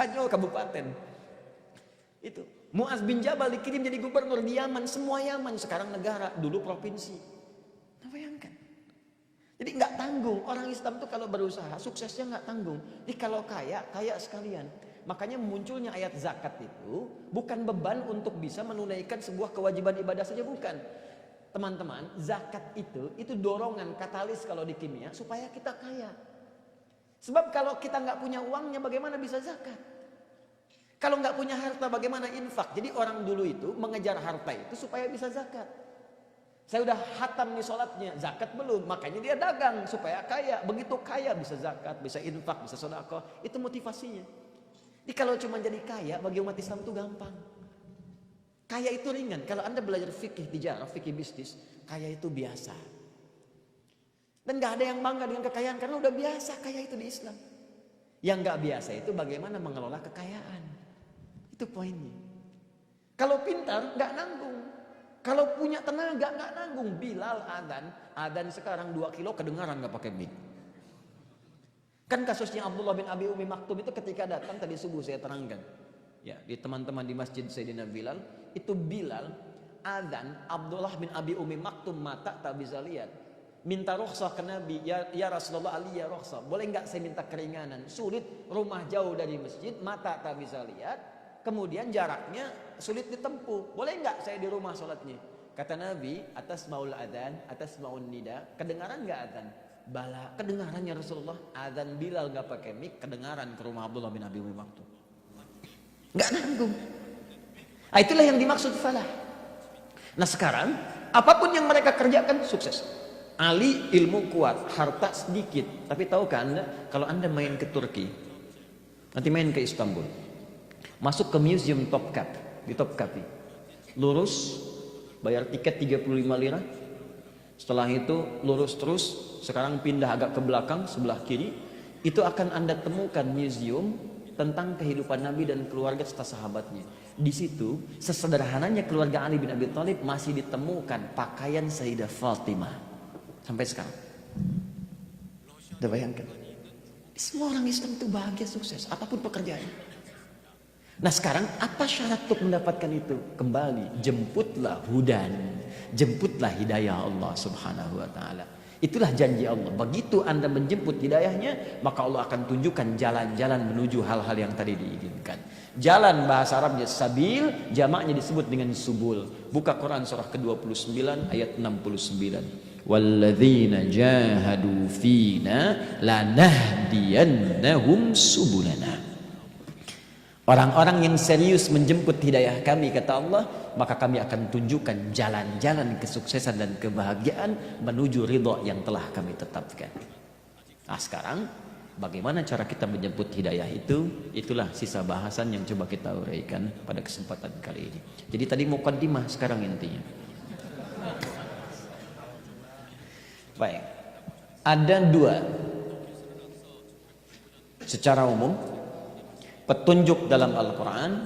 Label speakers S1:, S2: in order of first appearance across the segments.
S1: Spanyol kabupaten. Itu Muaz bin Jabal dikirim jadi gubernur di Yaman, semua Yaman sekarang negara, dulu provinsi. Nah, bayangkan. Jadi nggak tanggung, orang Islam tuh kalau berusaha suksesnya nggak tanggung. Jadi kalau kaya, kaya sekalian. Makanya munculnya ayat zakat itu bukan beban untuk bisa menunaikan sebuah kewajiban ibadah saja, bukan. Teman-teman, zakat itu dorongan katalis kalau di kimia supaya kita kaya. Sebab kalau kita nggak punya uangnya, bagaimana bisa zakat? Kalau nggak punya harta, bagaimana infak? Jadi orang dulu itu mengejar harta itu supaya bisa zakat. Saya udah hatam nih sholatnya, zakat belum, makanya dia dagang supaya kaya. Begitu kaya bisa zakat, bisa infak, bisa sedekah. Itu motivasinya. Jadi kalau cuma jadi kaya bagi umat Islam itu gampang. Kaya itu ringan. Kalau Anda belajar fikih tijarah, fikih bisnis, kaya itu biasa. Dan nggak ada yang bangga dengan kekayaan karena udah biasa kaya itu di Islam. Yang nggak biasa itu bagaimana mengelola kekayaan. Itu poinnya. Kalau pintar nggak nanggung. Kalau punya tenaga nggak nanggung. Bilal adzan sekarang 2 kilo kedengaran nggak pakai mic. Kan kasusnya Abdullah bin Abi Umi Maktum itu ketika datang tadi subuh saya terangkan. Ya, di teman-teman di masjid Sayyidina Bilal, itu Bilal adzan, Abdullah bin Abi Umi Maktum mata tak bisa lihat. Minta rukhsah ke Nabi, ya Rasulullah Ali ya rukhsah. Boleh nggak saya minta keringanan? Sulit, rumah jauh dari masjid, mata tak bisa lihat. Kemudian jaraknya sulit ditempuh. Boleh nggak saya di rumah sholatnya? Kata Nabi, atas maul adzan, atas maul nida, kedengaran nggak adzan? Bala, kedengaran ya Rasulullah. Adzan Bilal nggak pakai mic, kedengaran ke rumah Abdullah bin Abi Umi Maktum. Nggak nanggung. Nah, itulah yang dimaksud falah. Nah sekarang, apapun yang mereka kerjakan sukses. Ali ilmu kuat, harta sedikit. Tapi tahukah Anda, kalau Anda main ke Turki, nanti main ke Istanbul, masuk ke museum Topkapi, di Topkapi, lurus, bayar tiket 35 lira. Setelah itu lurus terus, sekarang pindah agak ke belakang sebelah kiri, itu akan Anda temukan museum tentang kehidupan Nabi dan keluarga serta sahabatnya. Di situ sesederhananya keluarga Ali bin Abi Thalib masih ditemukan pakaian Sayyidah Fatimah sampai sekarang. Udah bayangkan? Semua orang Islam itu bahagia sukses apapun pekerjaannya. Nah sekarang apa syarat untuk mendapatkan itu? Kembali, jemputlah hudan, jemputlah hidayah Allah subhanahu wa ta'ala. Itulah janji Allah. Begitu Anda menjemput hidayahnya, maka Allah akan tunjukkan jalan-jalan menuju hal-hal yang tadi diinginkan. Jalan bahasa Arabnya sabil, jamaknya disebut dengan subul. Buka Quran surah ke-29 ayat 69. Walladzina jahadu fina lanahdiyannahum subulana. Orang-orang yang serius menjemput hidayah kami, kata Allah, maka kami akan tunjukkan jalan-jalan kesuksesan dan kebahagiaan menuju ridha yang telah kami tetapkan. Nah sekarang bagaimana cara kita menjemput hidayah itu? Itulah sisa bahasan yang coba kita uraikan pada kesempatan kali ini. Jadi tadi muqaddimah, sekarang intinya. Baik, ada dua secara umum petunjuk dalam Al-Quran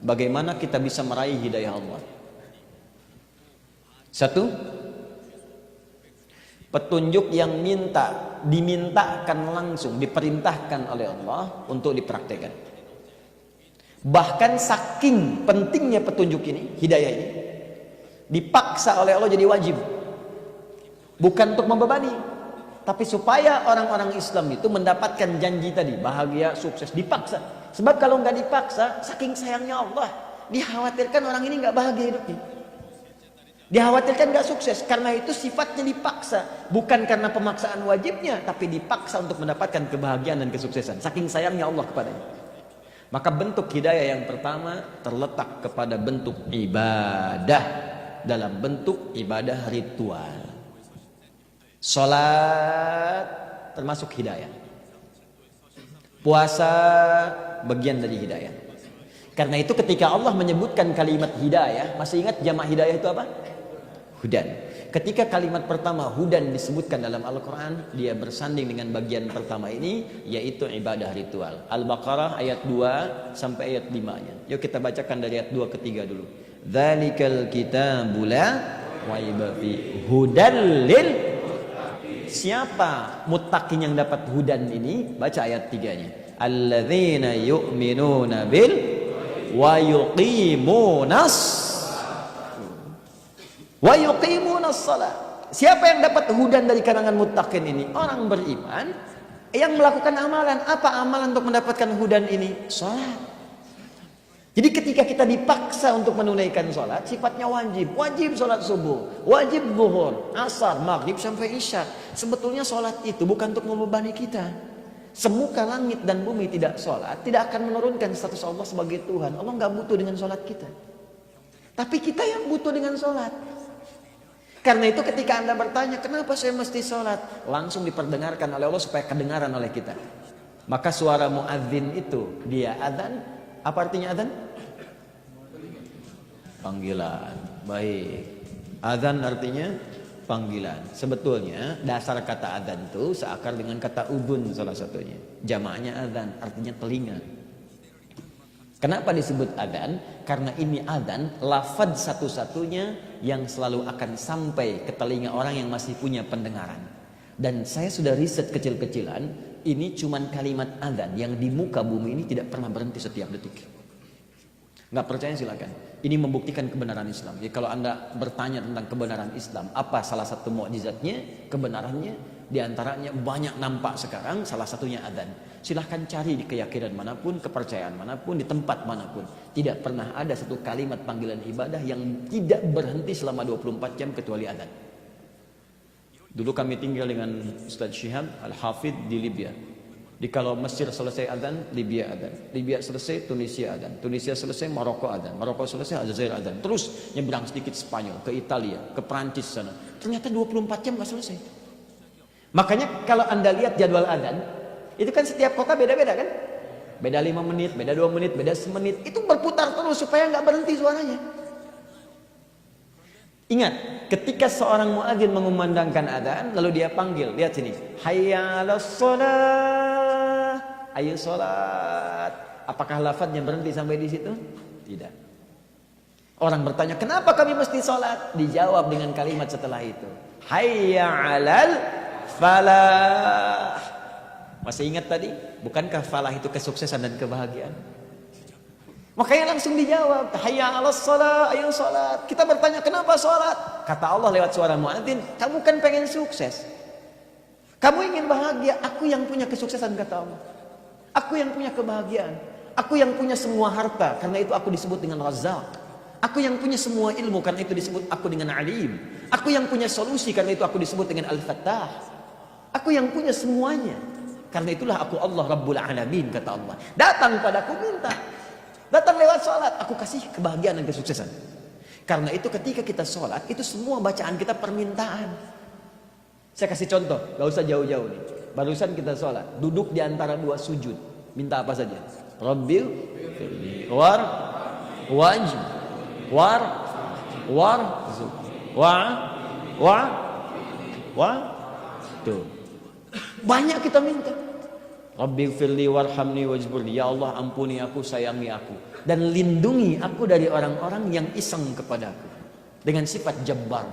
S1: bagaimana kita bisa meraih hidayah Allah. Satu, petunjuk yang dimintakan langsung, diperintahkan oleh Allah untuk dipraktekkan. Bahkan saking pentingnya petunjuk ini, hidayah ini, dipaksa oleh Allah jadi wajib. Bukan untuk membebani, tapi supaya orang-orang Islam itu mendapatkan janji tadi, bahagia, sukses, dipaksa. Sebab kalau nggak dipaksa, saking sayangnya Allah, dikhawatirkan orang ini nggak bahagia hidupnya, dikhawatirkan nggak sukses. Karena itu sifatnya dipaksa, bukan karena pemaksaan wajibnya, tapi dipaksa untuk mendapatkan kebahagiaan dan kesuksesan. Saking sayangnya Allah kepadanya. Maka bentuk hidayah yang pertama terletak kepada bentuk ibadah, dalam bentuk ibadah ritual. Salat termasuk hidayah. Puasa bagian dari hidayah. Karena itu ketika Allah menyebutkan kalimat hidayah, masih ingat jamak hidayah itu apa? Hudan. Ketika kalimat pertama hudan disebutkan dalam Al-Quran, dia bersanding dengan bagian pertama ini, yaitu ibadah ritual. Al-Baqarah ayat 2 sampai ayat 5-nya. Yuk kita bacakan dari ayat 2 ke 3 dulu. Dzalikal kitabu la raiba fi hudan lil. Siapa muttaqin yang dapat hudan ini? Baca ayat 3-nya. alladzina yu'minuna bil wa yuqimunas salat. Siapa yang dapat hudan dari kalangan muttaqin ini? Orang beriman yang melakukan amalan. Apa amalan untuk mendapatkan hudan ini? Salat. Jadi ketika kita dipaksa untuk menunaikan sholat, sifatnya wajib. Wajib sholat subuh, wajib zuhur, asar, maghrib sampai isya. Sebetulnya sholat itu bukan untuk membebani kita. Semuka langit dan bumi tidak sholat, tidak akan menurunkan status Allah sebagai Tuhan. Allah nggak butuh dengan sholat kita. Tapi kita yang butuh dengan sholat. Karena itu ketika Anda bertanya, kenapa saya mesti sholat? Langsung diperdengarkan oleh Allah supaya kedengaran oleh kita. Maka suara muadzin itu, dia adzan. Apa artinya adzan? Panggilan. Baik. Adzan artinya panggilan. Sebetulnya dasar kata adzan itu seakar dengan kata udhun salah satunya. Jamaknya adzan, artinya telinga. Kenapa disebut adzan? Karena ini adzan, lafaz satu-satunya yang selalu akan sampai ke telinga orang yang masih punya pendengaran. Dan saya sudah riset kecil-kecilan, ini cuman kalimat adzan yang di muka bumi ini tidak pernah berhenti setiap detik. Nggak percaya silakan. Ini membuktikan kebenaran Islam. Jadi kalau Anda bertanya tentang kebenaran Islam, apa salah satu mukjizatnya, kebenarannya, diantaranya banyak nampak sekarang, salah satunya adzan. Silahkan cari di keyakinan manapun, kepercayaan manapun, di tempat manapun. Tidak pernah ada satu kalimat panggilan ibadah yang tidak berhenti selama 24 jam kecuali adzan. Dulu kami tinggal dengan Ustaz Syihab Al-Hafidh di Libya. Di kalau Mesir selesai adzan, Libya adzan. Libya selesai, Tunisia adzan. Tunisia selesai, Maroko adzan. Maroko selesai, Aljazair adzan. Terus nyebrang sedikit Spanyol, ke Italia, ke Prancis sana. Ternyata 24 jam nggak selesai. Makanya kalau Anda lihat jadwal adzan, itu kan setiap kota beda-beda kan? Beda 5 menit, beda 2 menit, beda semenit. Itu berputar terus supaya nggak berhenti suaranya. Ingat, ketika seorang muadzin mengumandangkan adzan, lalu dia panggil, lihat sini, hayya 'alas shalah, ayo salat. Apakah lafadznya berhenti sampai di situ? Tidak. Orang bertanya, kenapa kami mesti salat? Dijawab dengan kalimat setelah itu, hayya 'alal falah. Masih ingat tadi? Bukankah falah itu kesuksesan dan kebahagiaan? Makanya langsung dijawab, hayya 'alas shalah, ayo salat. Kita bertanya, kenapa salat? Kata Allah lewat suara muadzin, kamu kan pengen sukses. Kamu ingin bahagia, aku yang punya kesuksesan kata Allah. Aku yang punya kebahagiaan. Aku yang punya semua harta, karena itu aku disebut dengan Razzaq. Aku yang punya semua ilmu, karena itu disebut aku dengan Alim. Aku yang punya solusi, karena itu aku disebut dengan Al-Fattah. Aku yang punya semuanya. Karena itulah aku Allah Rabbul Alamin, kata Allah. Datang padaku minta. Datang lewat sholat, aku kasih kebahagiaan dan kesuksesan. Karena itu ketika kita sholat, itu semua bacaan kita permintaan. Saya kasih contoh, gak usah jauh-jauh nih. Barusan kita sholat, duduk di antara 2 sujud. Minta apa saja? Rabbil war waj war war wa tuh. Banyak kita minta. Rabbighfirli warhamni wajburni. Ya Allah, ampuni aku, sayangi aku, dan lindungi aku dari orang-orang yang iseng kepadaku dengan sifat jabbar.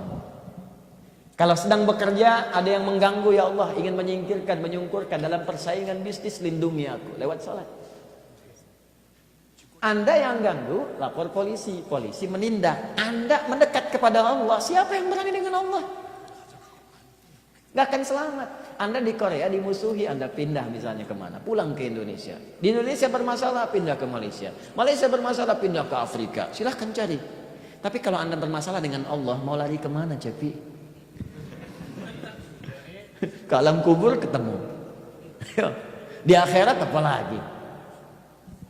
S1: Kalau sedang bekerja ada yang mengganggu, ya Allah, ingin menyingkirkan, menyungkurkan dalam persaingan bisnis, lindungi aku lewat salat. Anda yang ganggu, lapor polisi, polisi menindak. Anda mendekat kepada Allah, siapa yang berani dengan Allah? Gak akan selamat. Anda di Korea dimusuhi, Anda pindah misalnya kemana? Pulang ke Indonesia. Di Indonesia bermasalah, pindah ke Malaysia. Malaysia bermasalah, pindah ke Afrika. Silahkan cari. Tapi kalau Anda bermasalah dengan Allah, mau lari kemana, Cepi? Ke alam kubur ketemu. Di akhirat apa lagi?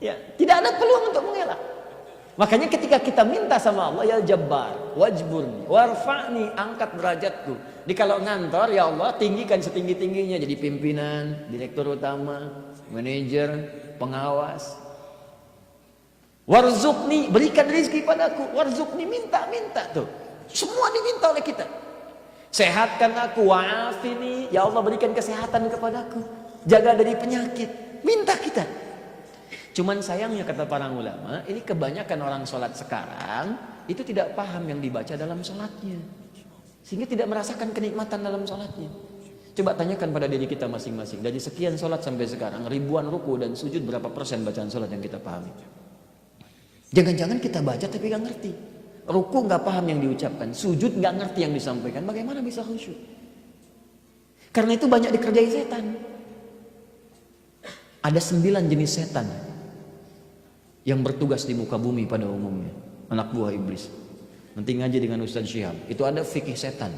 S1: Ya, tidak ada peluang untuk mengelak. Makanya ketika kita minta sama Allah, ya Jabbar, wajburni, warfa'ni, angkat derajatku. Di kalau ngantor, ya Allah, tinggikan setinggi-tingginya jadi pimpinan, direktur utama, manajer, pengawas. Warzuqni, berikan rezeki padaku. Warzuqni, minta tuh. Semua diminta oleh kita. Sehatkan aku, wa'afini, ya Allah, berikan kesehatan kepadaku. Jaga dari penyakit. Minta kita. Cuman sayangnya kata para ulama, ini kebanyakan orang sholat sekarang itu tidak paham yang dibaca dalam sholatnya, sehingga tidak merasakan kenikmatan dalam sholatnya. Coba tanyakan pada diri kita masing-masing. Dari sekian sholat sampai sekarang, ribuan ruku dan sujud, berapa persen bacaan sholat yang kita pahami? Jangan-jangan kita baca tapi gak ngerti. Ruku gak paham yang diucapkan, sujud gak ngerti yang disampaikan. Bagaimana bisa khusyuk? Karena itu banyak dikerjai setan. Ada 9 jenis setan yang bertugas di muka bumi pada umumnya. Anak buah iblis. Nanti ngaji dengan Ustaz Syihab. Itu ada fikih setan.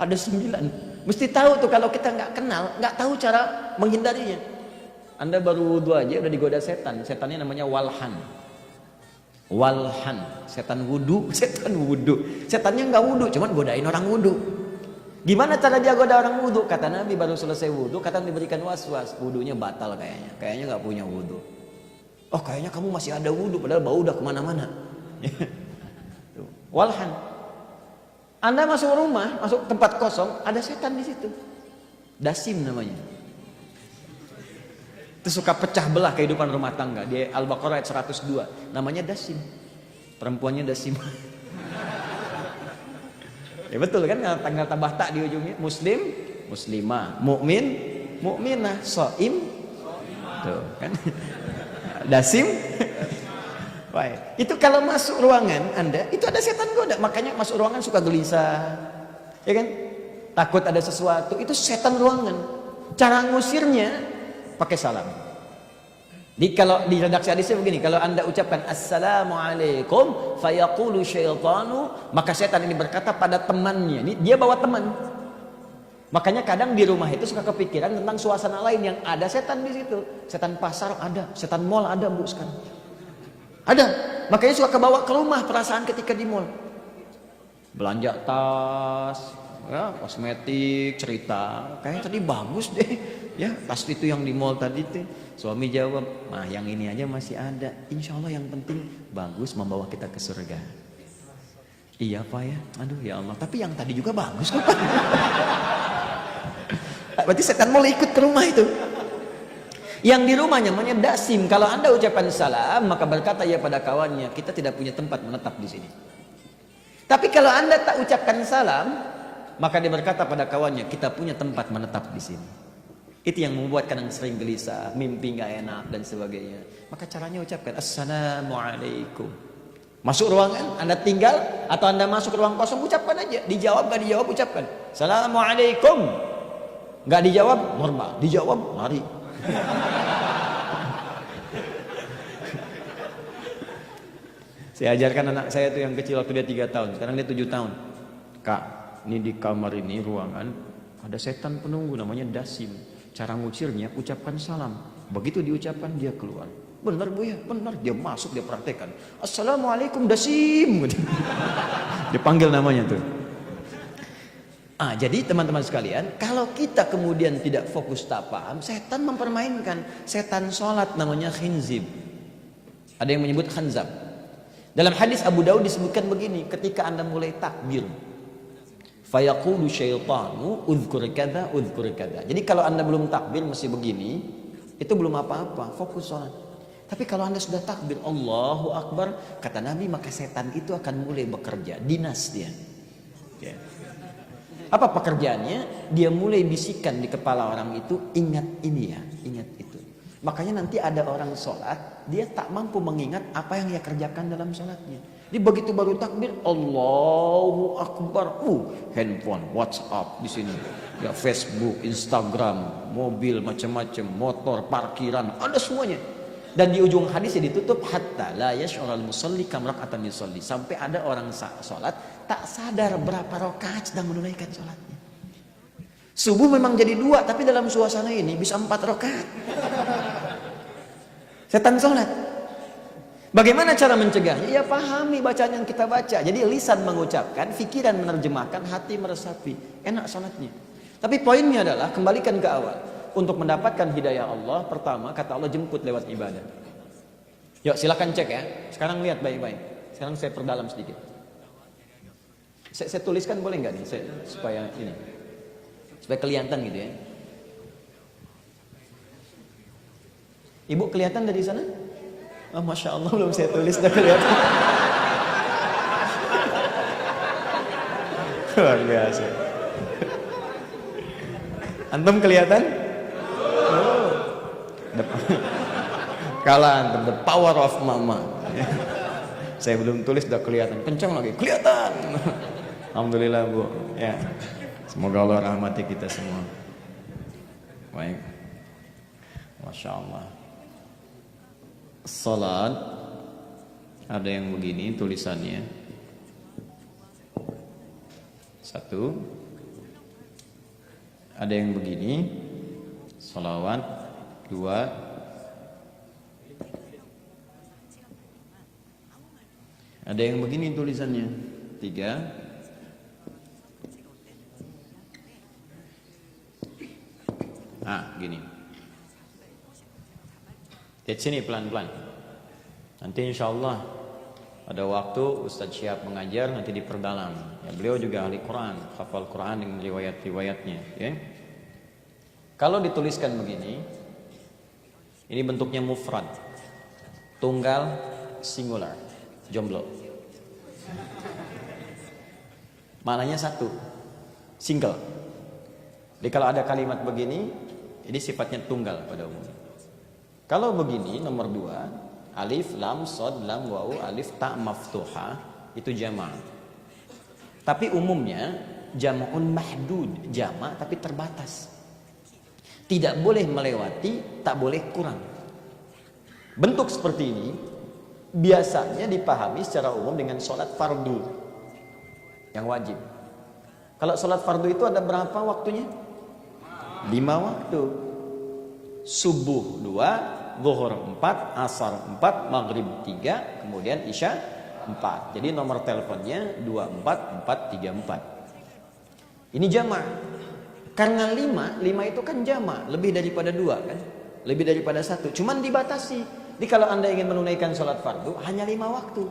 S1: Ada 9. Mesti tahu tuh, kalau kita nggak kenal, nggak tahu cara menghindarinya. Anda baru wudhu aja udah digoda setan. Setannya namanya walhan. Walhan. Setan wudhu, setan wudhu. Setannya nggak wudhu, cuman godain orang wudhu. Gimana cara dia goda orang wudhu? Kata Nabi baru selesai wudhu, kata diberikan was-was. Wudhunya batal kayaknya. Kayaknya nggak punya wudhu. Oh kayaknya kamu masih ada wudhu, padahal bau udah kemana-mana. Walhan. Anda masuk rumah, masuk tempat kosong, ada setan di situ. Dasim namanya. Itu suka pecah belah kehidupan rumah tangga. Di Al-Baqarah ayat 102. Namanya Dasim. Perempuannya Dasim. Ya betul kan, tanggal tambah tak di ujungnya. Muslim, muslimah. Mukmin, mukminah. Shaim, tuh kan. Dasim. Baik. Itu kalau masuk ruangan Anda, itu ada setan goda. Makanya masuk ruangan suka gelisah. Ya kan? Takut ada sesuatu. Itu setan ruangan. Cara ngusirnya pakai salam. Kalau di redaksi hadisnya begini, kalau Anda ucapkan assalamualaikum fayaqulu syaitanu, maka setan ini berkata pada temannya. Ini dia bawa teman. Makanya kadang di rumah itu suka kepikiran tentang suasana lain yang ada setan di situ. Setan pasar ada, setan mall ada, Bu, sekarang. Ada. Makanya suka kebawa ke rumah perasaan ketika di mall. Belanja tas, ya, kosmetik, cerita. Kayaknya tadi bagus deh. Ya, pasti itu yang di mall tadi tuh. Suami jawab, "Nah, yang ini aja masih ada. Insya Allah yang penting bagus, membawa kita ke surga." Iya Pak ya. Aduh ya Allah. Tapi yang tadi juga bagus kok Pak. Berarti setan mau ikut ke rumah itu. Yang di rumahnya namanya Dasim. Kalau Anda ucapkan salam, maka berkata ya pada kawannya, kita tidak punya tempat menetap di sini. Tapi kalau Anda tak ucapkan salam, maka dia berkata pada kawannya, kita punya tempat menetap di sini. Itu yang membuat kadang sering gelisah, mimpi nggak enak dan sebagainya. Maka caranya ucapkan assalamualaikum. Masuk ruangan, Anda tinggal atau Anda masuk ruang kosong, ucapkan aja. Dijawab nggak dijawab, ucapkan assalamualaikum. Nggak dijawab, normal. Dijawab, lari. Saya ajarkan anak saya tuh yang kecil waktu dia 3 tahun, sekarang dia 7 tahun. Kak, ini di kamar ini ruangan ada setan penunggu namanya Dasim. Cara ngusirnya ucapkan salam. Begitu diucapkan dia keluar. Benar Bu ya, benar. Dia masuk, dia praktekkan. Assalamualaikum Dasim. Dia panggil namanya tuh. Jadi teman-teman sekalian, kalau kita kemudian tidak fokus tak paham, setan mempermainkan. Setan sholat namanya khinzib. Ada yang menyebut khanzab. Dalam hadis Abu Daud disebutkan begini, ketika Anda mulai takbir, fayaqulu syaitanu udhkur kada, udhkur kada. Jadi kalau Anda belum takbir masih begini, itu belum apa-apa, fokus sholat. Tapi kalau Anda sudah takbir, Allahu Akbar, kata Nabi, maka setan itu akan mulai bekerja, dinas dia. Ya. Apa pekerjaannya? Dia mulai bisikan di kepala orang itu, ingat ini ya, ingat itu. Makanya nanti ada orang sholat, dia tak mampu mengingat apa yang ia kerjakan dalam sholatnya. Jadi begitu baru takbir, Allahu Akbar, handphone, WhatsApp di sini, ya Facebook, Instagram, mobil macam-macam, motor, parkiran, ada semuanya. Dan di ujung hadisnya ditutup hatta la yash'urul musalli kam rak'atan yusalli, sampai ada orang salat tak sadar berapa rakaat sedang menunaikan salatnya. Subuh memang jadi 2, tapi dalam suasana ini bisa 4 rakaat. Setan salat. Bagaimana cara mencegahnya? Ya pahami bacaan yang kita baca. Jadi lisan mengucapkan, pikiran menerjemahkan, hati meresapi. Enak salatnya. Tapi poinnya adalah kembalikan ke awal. Untuk mendapatkan hidayah Allah, pertama kata Allah jemput lewat ibadah. Yuk silakan cek ya. Sekarang lihat baik-baik. Sekarang saya perdalam sedikit. Saya tuliskan boleh nggak nih? Supaya ini, supaya kelihatan gitu ya. Ibu kelihatan dari sana? Oh, Masya Allah, belum saya tulis udah kelihatan. Luar biasa. Antum kelihatan? Oh. Kalah antum, the power of mama. Saya belum tulis udah kelihatan, kencang lagi, kelihatan. Alhamdulillah Bu. Ya. Semoga Allah rahmati kita semua. Baik. Masya Allah. Salat ada yang begini tulisannya. Satu. Ada yang begini. Salawat. Dua. Ada yang begini tulisannya. Tiga. Gini. Lihat sini pelan-pelan. Nanti insya Allah ada waktu Ustadz Syihab mengajar, nanti diperdalam. Ya, beliau juga ahli Quran, hafal Quran dengan riwayat-riwayatnya. Ya. Kalau dituliskan begini, ini bentuknya mufrad, tunggal, singular, jomblo. Maknanya satu, single. Jadi kalau ada kalimat begini, ini sifatnya tunggal pada umumnya. Kalau begini, nomor dua, alif, lam, sod, lam, wawu, alif, ta, maftuha, itu jama'. Tapi umumnya, jama'un mahdud, jama' tapi terbatas. Tidak boleh melewati, tak boleh kurang. Bentuk seperti ini, biasanya dipahami secara umum dengan sholat fardu, yang wajib. Kalau sholat fardu itu ada berapa waktunya? 5 waktu. Subuh 2, zuhur 4, asar 4, maghrib 3, kemudian isya 4. Jadi nomor teleponnya 24434. Ini jama'. Karena 5 itu kan jama', lebih daripada 2 kan? Lebih daripada 1. Cuman dibatasi. Jadi kalau Anda ingin menunaikan sholat fardu hanya 5 waktu.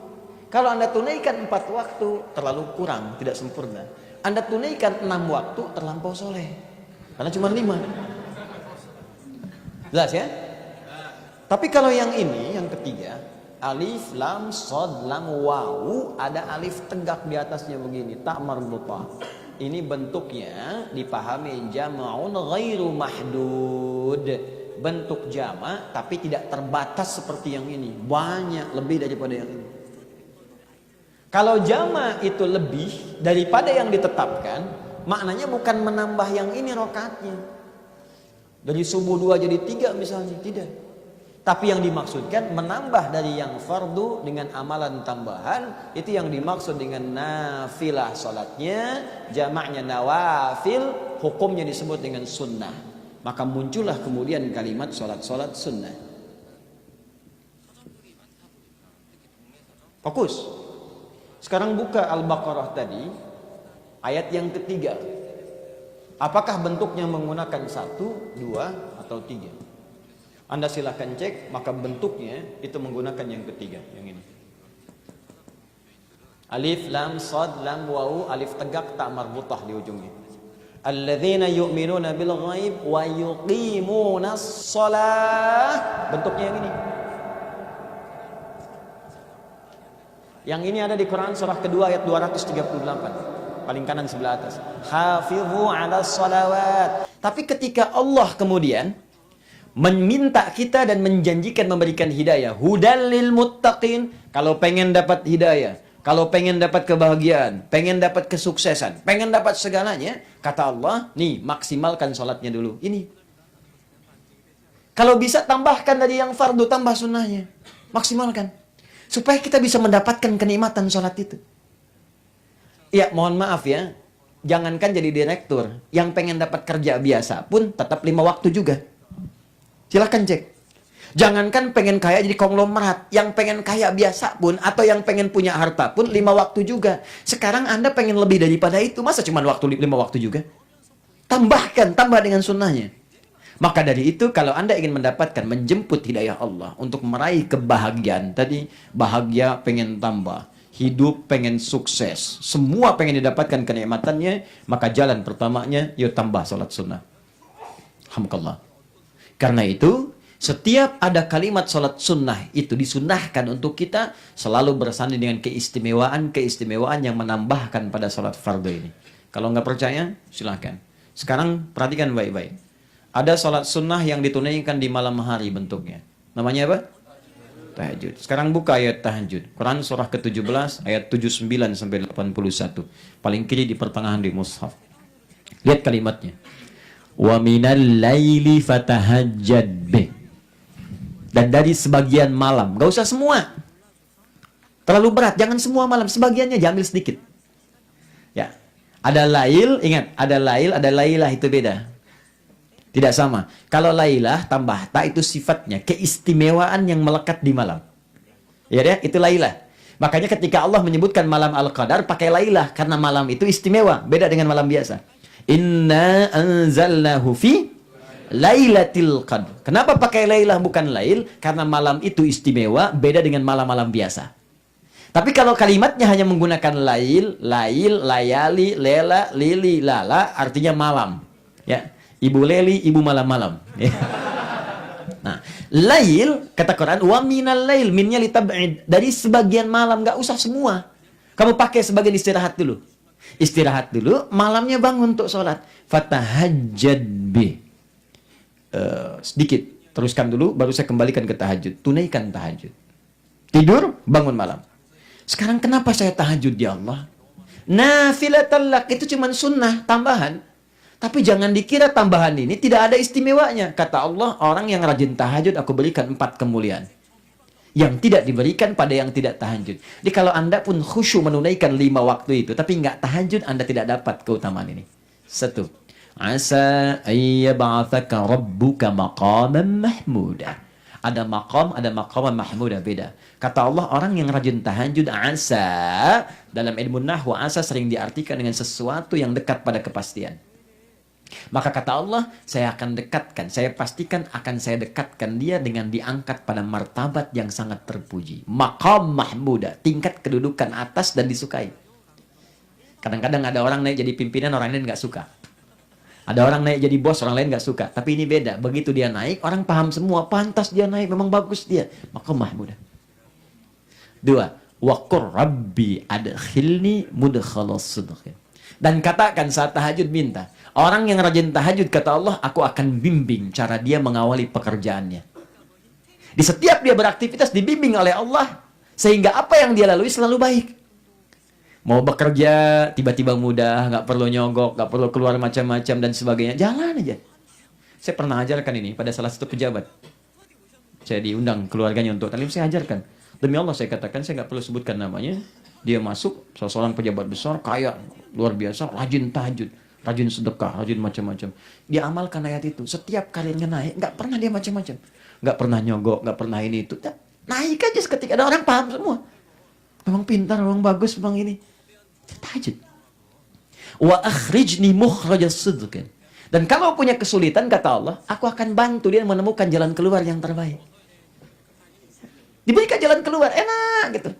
S1: Kalau Anda tunaikan 4 waktu terlalu kurang, tidak sempurna. Anda tunaikan 6 waktu terlampau soleh. Karena cuma 5. Jelas ya? Tapi kalau yang ini, yang ketiga, alif, lam, sod, lam, wawu, ada alif tegak di atasnya begini, tak marbutah. Ini bentuknya dipahami jama'un ghairu mahdud. Bentuk jama' tapi tidak terbatas seperti yang ini. Banyak lebih daripada yang ini. Kalau jama' itu lebih daripada yang ditetapkan, maknanya bukan menambah yang ini rakaatnya. Dari subuh 2 jadi 3 misalnya, tidak. Tapi yang dimaksudkan menambah dari yang fardu dengan amalan tambahan, itu yang dimaksud dengan nafilah salatnya, jamaknya nawafil, hukumnya disebut dengan sunnah. Maka muncullah kemudian kalimat salat-salat sunnah. Fokus. Sekarang buka Al-Baqarah tadi, ayat yang ketiga. Apakah bentuknya menggunakan 1, 2, atau 3? Anda silahkan cek, maka bentuknya itu menggunakan yang ketiga, yang ini. Alif, lam, sad, lam, wawu, alif tegak, tak marbutah di ujungnya. Alladzina yu'minuna bil ghaib wa yuqimunas shalah. Bentuknya yang ini. Yang ini ada di Quran surah kedua ayat 238. Paling kanan sebelah atas. Hafizu 'alas shalawat. Tapi ketika Allah kemudian meminta kita dan menjanjikan memberikan hidayah, hudal lil muttaqin, kalau pengen dapat hidayah, kalau pengen dapat kebahagiaan, pengen dapat kesuksesan, pengen dapat segalanya, kata Allah, nih maksimalkan sholatnya dulu. Ini. Kalau bisa tambahkan dari yang fardu, tambah sunnahnya. Maksimalkan. Supaya kita bisa mendapatkan kenikmatan sholat itu. Ya, mohon maaf ya. Jangankan jadi direktur, yang pengen dapat kerja biasa pun tetap 5 waktu juga. Silahkan cek. Jangankan pengen kaya jadi konglomerat, yang pengen kaya biasa pun, atau yang pengen punya harta pun 5 waktu juga. Sekarang Anda pengen lebih daripada itu, masa cuma 5 waktu juga? Tambahkan, tambah dengan sunnahnya. Maka dari itu, kalau Anda ingin mendapatkan, menjemput hidayah Allah untuk meraih kebahagiaan tadi, bahagia pengen tambah, hidup pengen sukses, semua pengen didapatkan kenikmatannya, maka jalan pertamanya, yuk tambah sholat sunnah. Alhamdulillah. Karena itu, setiap ada kalimat sholat sunnah itu disunnahkan untuk kita selalu bersanding dengan keistimewaan-keistimewaan yang menambahkan pada sholat fardu ini. Kalau nggak percaya, silahkan. Sekarang perhatikan baik-baik. Ada sholat sunnah yang ditunaikan di malam hari bentuknya. Namanya apa? Tahajud. Sekarang buka ayat tahajud. Quran surah ke-17 ayat 79 sampai 81. Paling kiri di pertengahan di mushaf. Lihat kalimatnya. Wa minal laili fatahajjad bih. Dan dari sebagian malam. Gak usah semua. Terlalu berat. Jangan semua malam. Sebagiannya jamil sedikit. Ya. Ada lail, ingat. Ada lail, ada lailah. Itu beda. Tidak sama. Kalau lailah tambah ta itu sifatnya keistimewaan yang melekat di malam. Ya deh, itu lailah. Makanya ketika Allah menyebutkan malam Al-Qadar pakai lailah karena malam itu istimewa, beda dengan malam biasa. Inna anzalnahu fi lailatul qadr. Kenapa pakai lailah bukan lail? Karena malam itu istimewa, beda dengan malam-malam biasa. Tapi kalau kalimatnya hanya menggunakan lail, layali, lela, lili, lala, artinya malam. Ya. Ibu Leli, ibu malam-malam. Nah, lail, kata Quran, wa minal lail, minnya litab'id. Dari sebagian malam, nggak usah semua. Kamu pakai sebagian istirahat dulu. Istirahat dulu, malamnya bangun untuk sholat. Fatahajjad bih. Sedikit, teruskan dulu, baru saya kembalikan ke tahajud. Tunaikan tahajud. Tidur, bangun malam. Sekarang kenapa saya tahajud ya Allah? Nafilatal lak, itu cuma sunnah, tambahan. Tapi jangan dikira tambahan ini tidak ada istimewanya. Kata Allah, orang yang rajin tahajud aku berikan 4 kemuliaan. Yang tidak diberikan pada yang tidak tahajud. Jadi kalau Anda pun khusyuk menunaikan 5 waktu itu, tapi nggak tahajud, Anda tidak dapat keutamaan ini. 1. Asa ayyab'athaka rabbuka maqaman mahmuda. Ada maqam mahmuda, beda. Kata Allah, orang yang rajin tahajud, asa, dalam ilmu nahwu, asa sering diartikan dengan sesuatu yang dekat pada kepastian. Maka kata Allah, saya akan dekatkan, saya pastikan akan saya dekatkan dia dengan diangkat pada martabat yang sangat terpuji. Maqam mahmuda, tingkat kedudukan atas dan disukai. Kadang-kadang ada orang naik jadi pimpinan, orang lain nggak suka. Ada orang naik jadi bos, orang lain nggak suka. Tapi ini beda, begitu dia naik, orang paham semua, pantas dia naik, memang bagus dia. Maqam mahmuda. 2. Wa qur rabbi adkhilni mudkhalas sidqin. Dan katakan saat tahajud minta. Orang yang rajin tahajud kata Allah, aku akan bimbing cara dia mengawali pekerjaannya. Di setiap dia beraktivitas dibimbing oleh Allah. Sehingga apa yang dia lalui selalu baik. Mau bekerja tiba-tiba mudah, nggak perlu nyogok, nggak perlu keluar macam-macam dan sebagainya. Jalan aja. Saya pernah ajarkan ini pada salah satu pejabat. Saya diundang keluarganya untuk talim, saya ajarkan. Demi Allah saya katakan, saya nggak perlu sebutkan namanya. Dia masuk, seorang pejabat besar, kaya, luar biasa, rajin tahajud, rajin sedekah, rajin macam-macam. Dia amalkan ayat itu. Setiap karirnya naik, nggak pernah dia macam-macam. Nggak pernah nyogok, nggak pernah ini itu. Naik aja seketika, ada orang paham semua. Memang pintar, memang bagus, memang ini. Tahajud. Wa akhrijni mukhrajas sidqin. Dan kalau punya kesulitan, kata Allah, aku akan bantu dia menemukan jalan keluar yang terbaik. Diberikan jalan keluar, enak gitu.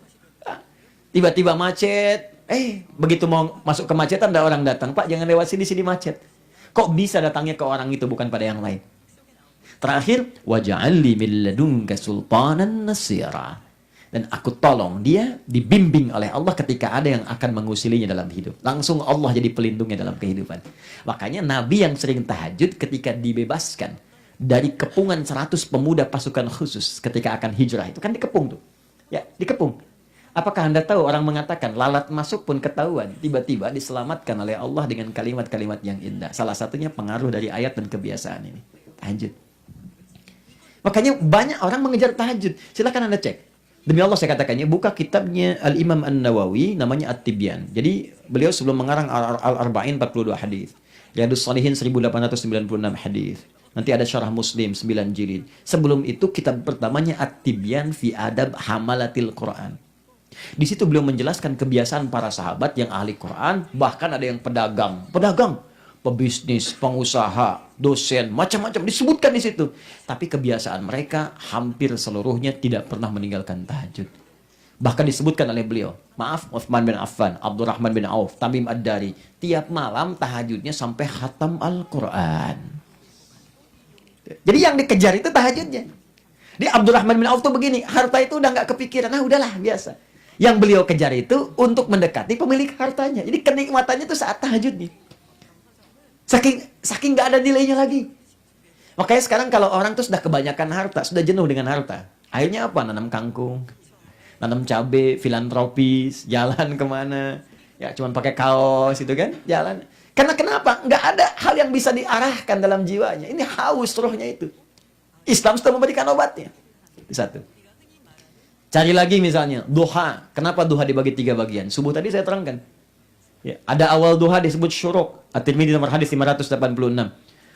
S1: Tiba-tiba macet, begitu mau masuk ke macetan ada orang datang, Pak jangan lewat sini macet. Kok bisa datangnya ke orang itu bukan pada yang lain? Terakhir, waj'alli min ladunka sultanan nasira. Dan aku tolong dia dibimbing oleh Allah ketika ada yang akan mengusilinya dalam hidup. Langsung Allah jadi pelindungnya dalam kehidupan. Makanya Nabi yang sering tahajud ketika dibebaskan dari kepungan 100 pemuda pasukan khusus ketika akan hijrah, itu kan dikepung tuh. Ya, dikepung. Apakah Anda tahu orang mengatakan lalat masuk pun ketahuan, tiba-tiba diselamatkan oleh Allah dengan kalimat-kalimat yang indah. Salah satunya pengaruh dari ayat dan kebiasaan ini. Tahajud. Makanya banyak orang mengejar tahajud. Silakan Anda cek. Demi Allah saya katakannya, buka kitabnya Al-Imam An-Nawawi, namanya At-Tibyan. Jadi beliau sebelum mengarang Al-Arba'in 42 hadis. Riyadhus Shalihin 1896 hadis. Nanti ada syarah Muslim 9 jilid. Sebelum itu kitab pertamanya At-Tibyan fi Adab Hamalatil Quran. Di situ beliau menjelaskan kebiasaan para sahabat yang ahli Quran, bahkan ada yang pedagang, pebisnis, pengusaha, dosen, macam-macam disebutkan di situ. Tapi kebiasaan mereka hampir seluruhnya tidak pernah meninggalkan tahajud. Bahkan disebutkan oleh beliau, maaf, Utsman bin Affan, Abdurrahman bin Auf, Tamim Ad-Dari, tiap malam tahajudnya sampai khatam Al-Quran. Jadi yang dikejar itu tahajudnya. Di Abdurrahman bin Auf tuh begini, harta itu udah nggak kepikiran, udahlah biasa. Yang beliau kejar itu untuk mendekati pemilik hartanya. Jadi kenikmatannya itu saat tahajud nih. Saking nggak ada nilainya lagi. Makanya sekarang kalau orang tuh sudah kebanyakan harta, sudah jenuh dengan harta. Akhirnya apa? Nanam kangkung, nanam cabai, filantropis, jalan kemana. Ya cuman pakai kaos itu kan, jalan. Karena kenapa? Nggak ada hal yang bisa diarahkan dalam jiwanya. Ini haus rohnya itu. Islam sudah memberikan obatnya. Satu. Cari lagi misalnya, duha. Kenapa duha dibagi 3 bagian? Subuh tadi saya terangkan. Ya, ada awal duha disebut syuruk. At-Tirmidzi nomor hadis 586.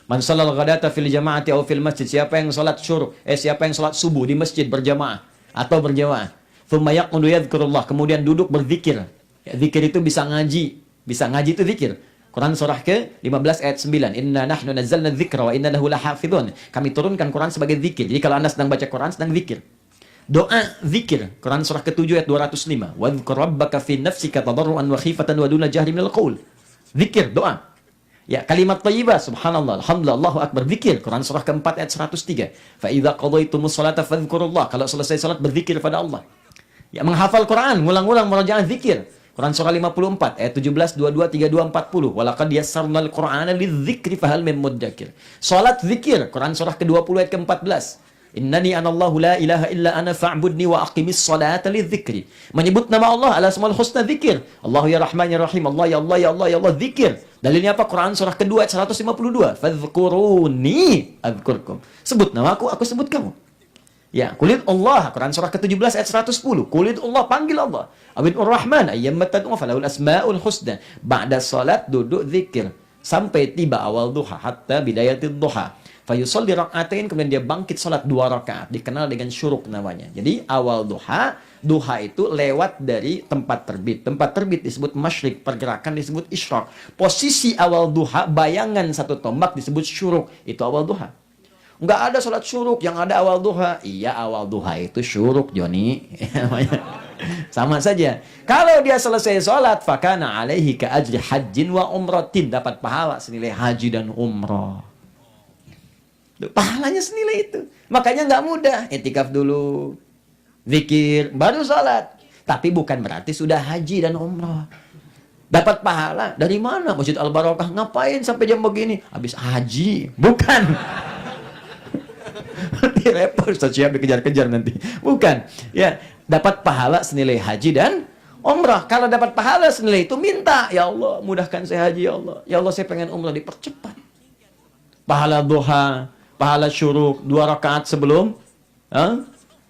S1: Man shalal ghadata fil jama'ati aw fil masjid. Siapa yang salat syuruk, siapa yang salat subuh di masjid berjamaah atau berjamaah. Tsumma yaqudu yadhkurullah, kemudian duduk berzikir. Ya, zikir itu bisa ngaji. Bisa ngaji itu zikir. Quran surah ke-15 ayat 9. Inna nahnu nazzalna dzikra wa inna lahu lahafizun. Kami turunkan Quran sebagai zikir. Jadi kalau Anda sedang baca Quran, sedang zikir. Doa zikir, Quran surah ke-7 ayat 205. Wadhkur rabbaka fi nafsika tadarruan wa khifatan wa duna jahri minal qaul. Zikir, doa. Ya, kalimat thayyibah, subhanallah, alhamdulillah, Allahu akbar, zikir. Quran surah ke-4 ayat 103. Fa idza qadaytumus salata fadhkurullah. Kalau selesai salat berzikir pada Allah. Ya, menghafal Quran, ngulang-ulang murojaah zikir. Quran surah 54 ayat 17, 22, 32, 40. Walaqad yassarnal Qur'ana lidzikri fahal min mudzakir. Salat zikir, Quran surah ke-20 ayat ke-14. Innani anallahu la ilaha illa ana fa'budni wa aqimis salata lidzikri. Menyebut nama Allah ala asmaul husna zikir. Allahu ya Rahman ya Rahim. Allah ya Allah ya Allah ya Allah zikir. Dalilnya apa? Quran surah kedua ayat 152. Fadhkuruni adzkurkum. Sebut nama aku sebut kamu. Ya, kulit Allah, Quran surah ke-17 ayat 110. Kulit Allah, panggil Allah. Abidur Rahman ayyamma tad'u falahul asmaul husna. Ba'da salat duduk zikir sampai tiba awal duha hatta bidayatid duha. Fayusolli rak'atain, kemudian dia bangkit salat 2 rakaat, dikenal dengan syuruk namanya. Jadi awal duha, duha itu lewat dari tempat terbit. Tempat terbit disebut masyrik, pergerakan disebut isyraq. Posisi awal duha, bayangan satu tombak disebut syuruk. Itu awal duha. Enggak ada salat syuruk, yang ada awal duha. Iya, awal duha itu syuruk, Joni. Sama saja. Kalau dia selesai salat, fakana alaihi ka ajri hajjin wa umratin, dapat pahala senilai haji dan umrah. Pahalanya senilai itu. Makanya nggak mudah. I'tikaf dulu, zikir, baru salat. Tapi bukan berarti sudah haji dan umrah. Dapat pahala dari mana? Masjid Al Barokah. Ngapain sampai jam begini? Habis haji. Bukan. Nanti repot, siap dikejar-kejar nanti. Bukan. Ya, dapat pahala senilai haji dan umrah. Kalau dapat pahala senilai itu, minta, ya Allah, mudahkan saya haji, ya Allah. Ya Allah, saya pengen umrah, dipercepat. Pahala duha, pahala syuruk, 2 rakaat sebelum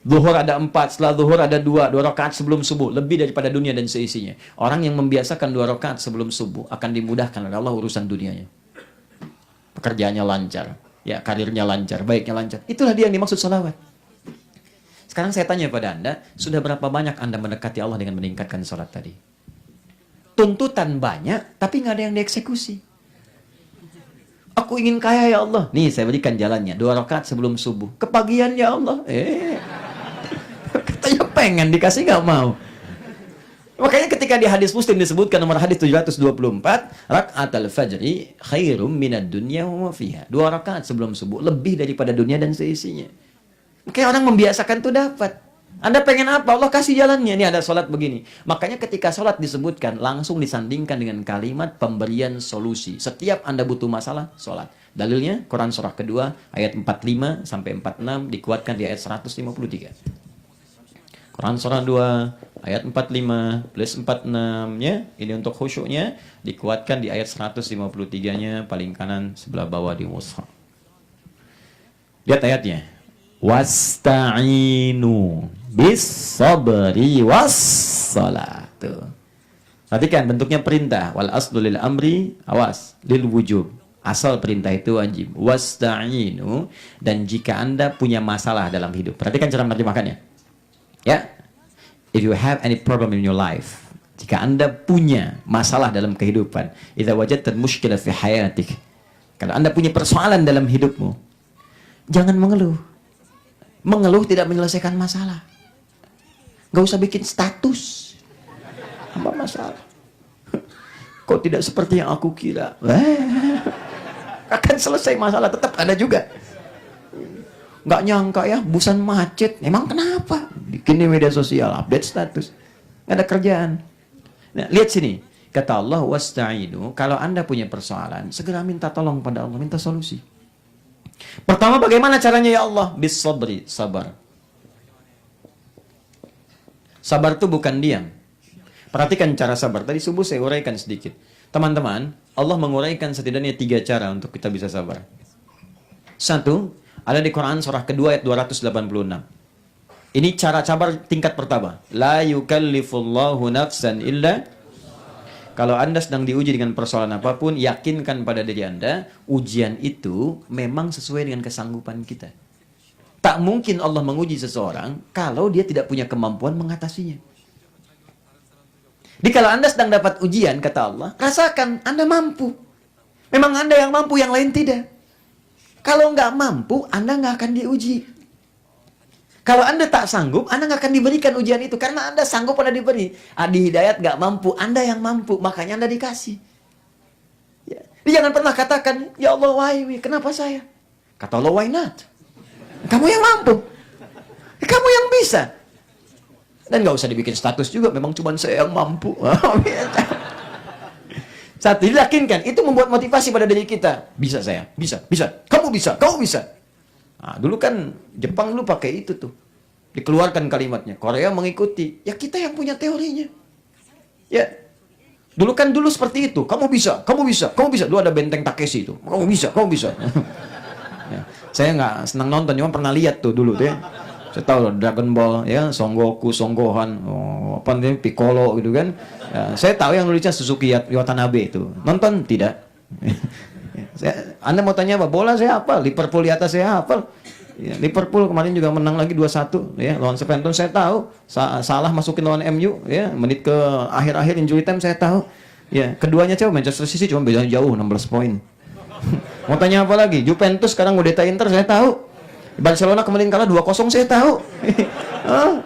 S1: zuhur ada 4, setelah zuhur ada 2 rakaat sebelum subuh, lebih daripada dunia dan seisinya. Orang yang membiasakan 2 rakaat sebelum subuh akan dimudahkan oleh Allah urusan dunianya. Pekerjaannya lancar, ya, karirnya lancar, baiknya lancar. Itulah dia yang dimaksud salawat. Sekarang saya tanya pada Anda, sudah berapa banyak Anda mendekati Allah dengan meningkatkan salat tadi? Tuntutan banyak, tapi nggak ada yang dieksekusi. Aku ingin kaya ya Allah. Nih saya berikan jalannya. 2 rakaat sebelum subuh. Kepagian ya Allah. Katanya pengen dikasih nggak mau. Makanya ketika di hadis Muslim disebutkan nomor hadis 724. Rakaat al-fajri khairum minad dunya wa fiha. 2 rakaat sebelum subuh. Lebih daripada dunia dan seisinya. Makanya orang membiasakan tuh dapat. Anda pengen apa? Allah kasih jalannya. Ini ada sholat begini. Makanya ketika sholat disebutkan, langsung disandingkan dengan kalimat pemberian solusi. Setiap Anda butuh masalah, sholat. Dalilnya, Quran surah kedua, ayat 45 sampai 46, dikuatkan di ayat 153. Quran surah 2, ayat 45 plus 46-nya, ini untuk khusyuknya, dikuatkan di ayat 153-nya, paling kanan sebelah bawah di mushaf. Lihat ayatnya. Wasta'inu bis sabri was salat. Perhatikan bentuknya perintah. Wal aslu lil amri, awas, lil wujub. Asal perintah itu wajib. Wasta'inu, dan jika Anda punya masalah dalam hidup. Perhatikan cara menerjemahkannya. Ya. If you have any problem in your life, jika Anda punya masalah dalam kehidupan, idza wajadta mushkilah fi hayatik. Kalau Anda punya persoalan dalam hidupmu, jangan mengeluh. Mengeluh tidak menyelesaikan masalah. Gak usah bikin status. Apa masalah? Kok tidak seperti yang aku kira? Akan selesai masalah, tetap ada juga. Gak nyangka ya, Busan macet. Emang kenapa? Bikin di media sosial, update status. Gak ada kerjaan. Nah, lihat sini. Kata Allah, wasta'inu, kalau Anda punya persoalan, segera minta tolong pada Allah, minta solusi. Pertama, bagaimana caranya ya Allah? Bis sabri, sabar. Sabar itu bukan diam. Perhatikan cara sabar. Tadi subuh saya uraikan sedikit. Teman-teman, Allah menguraikan setidaknya 3 cara untuk kita bisa sabar. 1, ada di Quran surah kedua ayat 286. Ini cara sabar tingkat pertama. La yukallifullahu nafsan illa. Kalau Anda sedang diuji dengan persoalan apapun, yakinkan pada diri Anda, ujian itu memang sesuai dengan kesanggupan kita. Tak mungkin Allah menguji seseorang kalau dia tidak punya kemampuan mengatasinya. Jadi kalau Anda sedang dapat ujian, kata Allah, rasakan Anda mampu. Memang Anda yang mampu, yang lain tidak. Kalau nggak mampu, Anda nggak akan diuji. Kalau Anda tak sanggup, Anda nggak akan diberikan ujian itu. Karena Anda sanggup, Anda diberi. Adi Hidayat nggak mampu, Anda yang mampu. Makanya Anda dikasih. Ya. Jadi jangan pernah katakan, ya Allah, why me? Kenapa saya? Kata Allah, why not? Kamu yang mampu. Kamu yang bisa. Dan nggak usah dibikin status juga. Memang cuma saya yang mampu. Satu, diyakinkan. Itu membuat motivasi pada diri kita. Bisa saya. Bisa. Bisa. Kamu bisa. Kamu bisa. Nah, dulu kan Jepang dulu pakai itu tuh. Dikeluarkan kalimatnya. Korea mengikuti. Ya kita yang punya teorinya. Ya. Dulu seperti itu. Kamu bisa. Kamu bisa. Kamu bisa. Dulu ada benteng Takeshi itu. Kamu bisa. Kamu bisa. Ya. Saya nggak senang nonton. Cuma pernah lihat tuh dulu tuh ya. Saya tahu loh, Dragon Ball, ya, Son Goku, Son Gohan, apa namanya, Piccolo gitu kan. Ya, saya tahu yang nulisnya Suzuki Watanabe itu. Nonton tidak? Anda mau tanya apa? Bola saya hafal, Liverpool di atas saya hafal. Ya, Liverpool kemarin juga menang lagi 2-1 ya, lawan Southampton saya tahu. Salah masukin lawan MU ya, menit ke akhir-akhir injury time saya tahu. Ya, keduanya coba Manchester City cuma beda jauh 16 poin. Mau tanya apa lagi? Juventus sekarang udah Inter saya tahu. Barcelona kemarin kalah 2-0 saya tahu.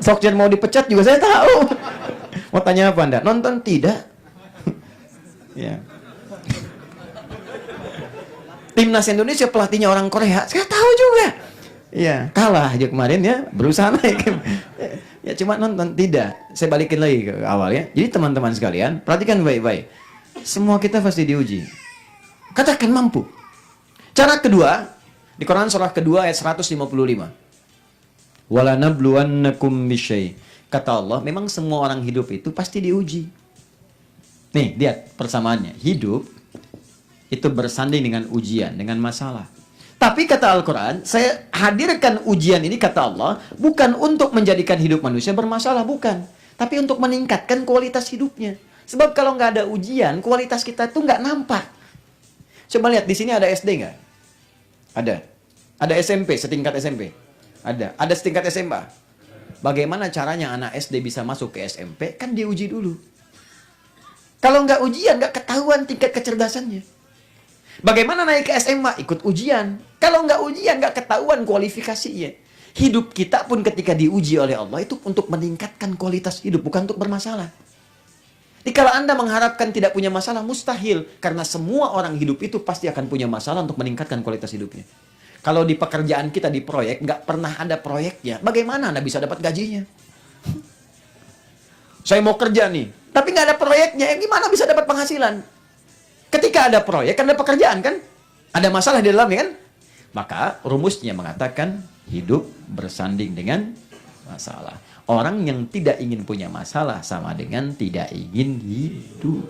S1: Solskjaer mau dipecat juga saya tahu. Mau tanya apa Anda? Nonton tidak? Ya. Timnas Indonesia pelatihnya orang Korea, saya tahu juga. Ya, kalah aja kemarin ya, berusaha naik. Ya cuma nonton tidak. Saya balikin lagi ke awal ya. Jadi teman-teman sekalian, perhatikan baik-baik. Semua kita pasti diuji. Katakan mampu. Cara kedua, di Quran surah kedua ayat 155. Wala nabluwannakum bisyai. Kata Allah, memang semua orang hidup itu pasti diuji. Nih, lihat persamaannya. Hidup itu bersanding dengan ujian, dengan masalah. Tapi kata Al-Quran, saya hadirkan ujian ini, kata Allah, bukan untuk menjadikan hidup manusia bermasalah, bukan. Tapi untuk meningkatkan kualitas hidupnya. Sebab kalau nggak ada ujian, kualitas kita tuh nggak nampak. Coba lihat, di sini ada SD nggak? Ada. Ada SMP, setingkat SMP. Ada setingkat SMA. Bagaimana caranya anak SD bisa masuk ke SMP? Kan diuji dulu. Kalau nggak ujian, nggak ketahuan tingkat kecerdasannya. Bagaimana naik ke SMA? Ikut ujian. Kalau nggak ujian, nggak ketahuan kualifikasinya. Hidup kita pun ketika diuji oleh Allah itu untuk meningkatkan kualitas hidup, bukan untuk bermasalah. Jadi kalau Anda mengharapkan tidak punya masalah, mustahil. Karena semua orang hidup itu pasti akan punya masalah untuk meningkatkan kualitas hidupnya. Kalau di pekerjaan kita, di proyek, nggak pernah ada proyeknya. Bagaimana Anda bisa dapat gajinya? Saya mau kerja nih, tapi nggak ada proyeknya. Gimana bisa dapat penghasilan? Ketika ada proyek, kan ada pekerjaan kan? Ada masalah di dalamnya kan? Maka rumusnya mengatakan hidup bersanding dengan masalah. Orang yang tidak ingin punya masalah sama dengan tidak ingin hidup.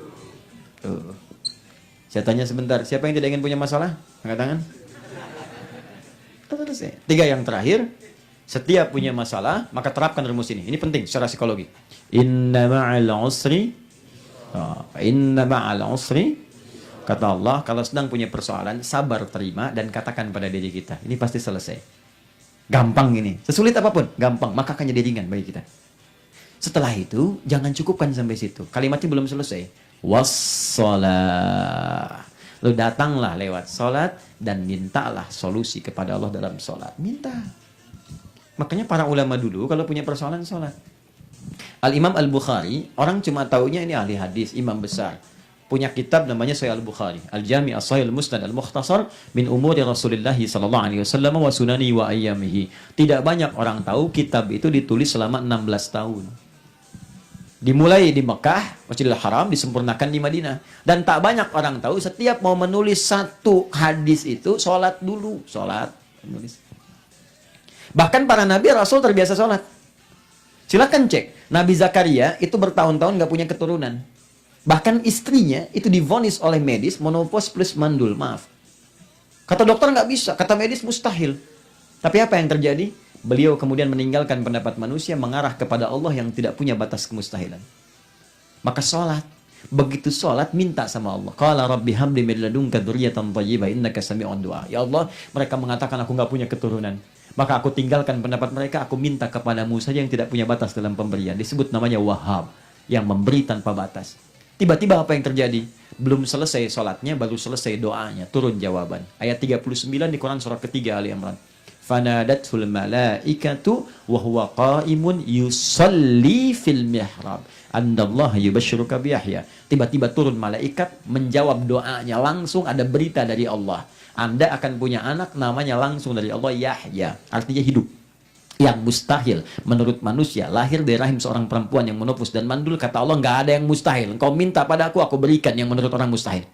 S1: Saya tanya sebentar, siapa yang tidak ingin punya masalah? Angkat tangan. Tiga yang terakhir, setiap punya masalah, maka terapkan rumus ini. Ini penting secara psikologi. Inna ma'al usri, kata Allah, kalau sedang punya persoalan, sabar terima dan katakan pada diri kita, ini pasti selesai. Gampang ini, sesulit apapun, gampang, maka akan jadi ringan bagi kita. Setelah itu, jangan cukupkan sampai situ. Kalimatnya belum selesai. Wassalah. Lu datanglah lewat sholat dan mintalah solusi kepada Allah dalam sholat. Minta. Makanya para ulama dulu kalau punya persoalan sholat. Al-Imam Al-Bukhari, orang cuma taunya ini ahli hadis, imam besar. Punya kitab namanya Sahih Al-Bukhari. Al-Jami' As-Sahih Al-Musnad Al-Mukhtasar min umuri Rasulullah sallallahu alaihi wasallam wa sunani wa ayyamihi. Tidak banyak orang tahu kitab itu ditulis selama 16 tahun. Dimulai di Mekah, Masjidil Haram, disempurnakan di Madinah. Dan tak banyak orang tahu, setiap mau menulis satu hadis itu, sholat dulu. Sholat, menulis. Bahkan para nabi, rasul terbiasa sholat. Silakan cek. Nabi Zakaria itu bertahun-tahun nggak punya keturunan. Bahkan istrinya itu divonis oleh medis, menopause plus mandul. Maaf. Kata dokter nggak bisa, kata medis mustahil. Tapi apa yang terjadi? Beliau kemudian meninggalkan pendapat manusia, mengarah kepada Allah yang tidak punya batas kemustahilan. Maka sholat. Begitu sholat, minta sama Allah. Qala rabbi habli min ladunka dzurriyyatan thayyibah innaka sami'ud du'a. Ya Allah, mereka mengatakan aku nggak punya keturunan. Maka aku tinggalkan pendapat mereka, aku minta kepadamu saja yang tidak punya batas dalam pemberian. Disebut namanya Wahhab, yang memberi tanpa batas. Tiba-tiba apa yang terjadi? Belum selesai sholatnya, baru selesai doanya. Turun jawaban. Ayat 39 di Quran surah ketiga Ali Imran. Fanadatul malaikatu wa huwa qaimun yusalli fil mihrab andallaha yubashshiruka bi Yahya. Tiba-tiba turun malaikat menjawab doanya, langsung ada berita dari Allah. Anda akan punya anak namanya langsung dari Allah Yahya, artinya hidup. Yang mustahil menurut manusia, lahir dari rahim seorang perempuan yang menopause dan mandul, kata Allah nggak ada yang mustahil. Engkau minta pada aku berikan yang menurut orang mustahil.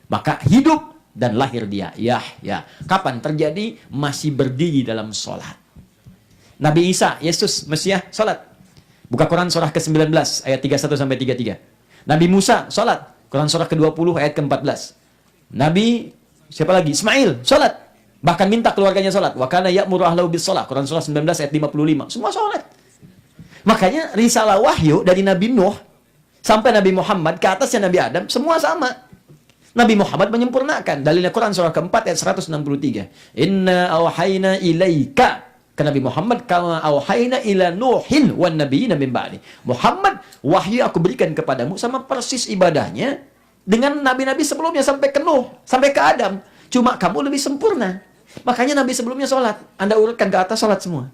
S1: Maka hidup dan lahir dia Yahya. Kapan terjadi? Masih berdiri dalam sholat. Nabi Isa, Yesus, Mesias, sholat. Buka Quran surah ke-19 ayat 31-33. Nabi Musa, sholat. Quran surah ke-20 ayat ke-14. Nabi siapa lagi? Ismail, sholat. Bahkan minta keluarganya sholat. Wa kana ya'muru ahlahu bis sholat. Quran surah 19 ayat 55. Semua sholat. Makanya risalah wahyu dari Nabi Nuh sampai Nabi Muhammad, ke atasnya Nabi Adam, semua sama. Nabi Muhammad menyempurnakan. Dalilnya Quran surah keempat ayat 163. Inna awhayna ilaika. Ke Nabi Muhammad, kama awhayna ila Nuhin wan nabiyina min ba'di. Muhammad, wahyu aku berikan kepadamu sama persis ibadahnya dengan nabi-nabi sebelumnya sampai ke Nuh, sampai ke Adam. Cuma kamu lebih sempurna. Makanya nabi sebelumnya sholat. Anda urutkan ke atas, sholat semua.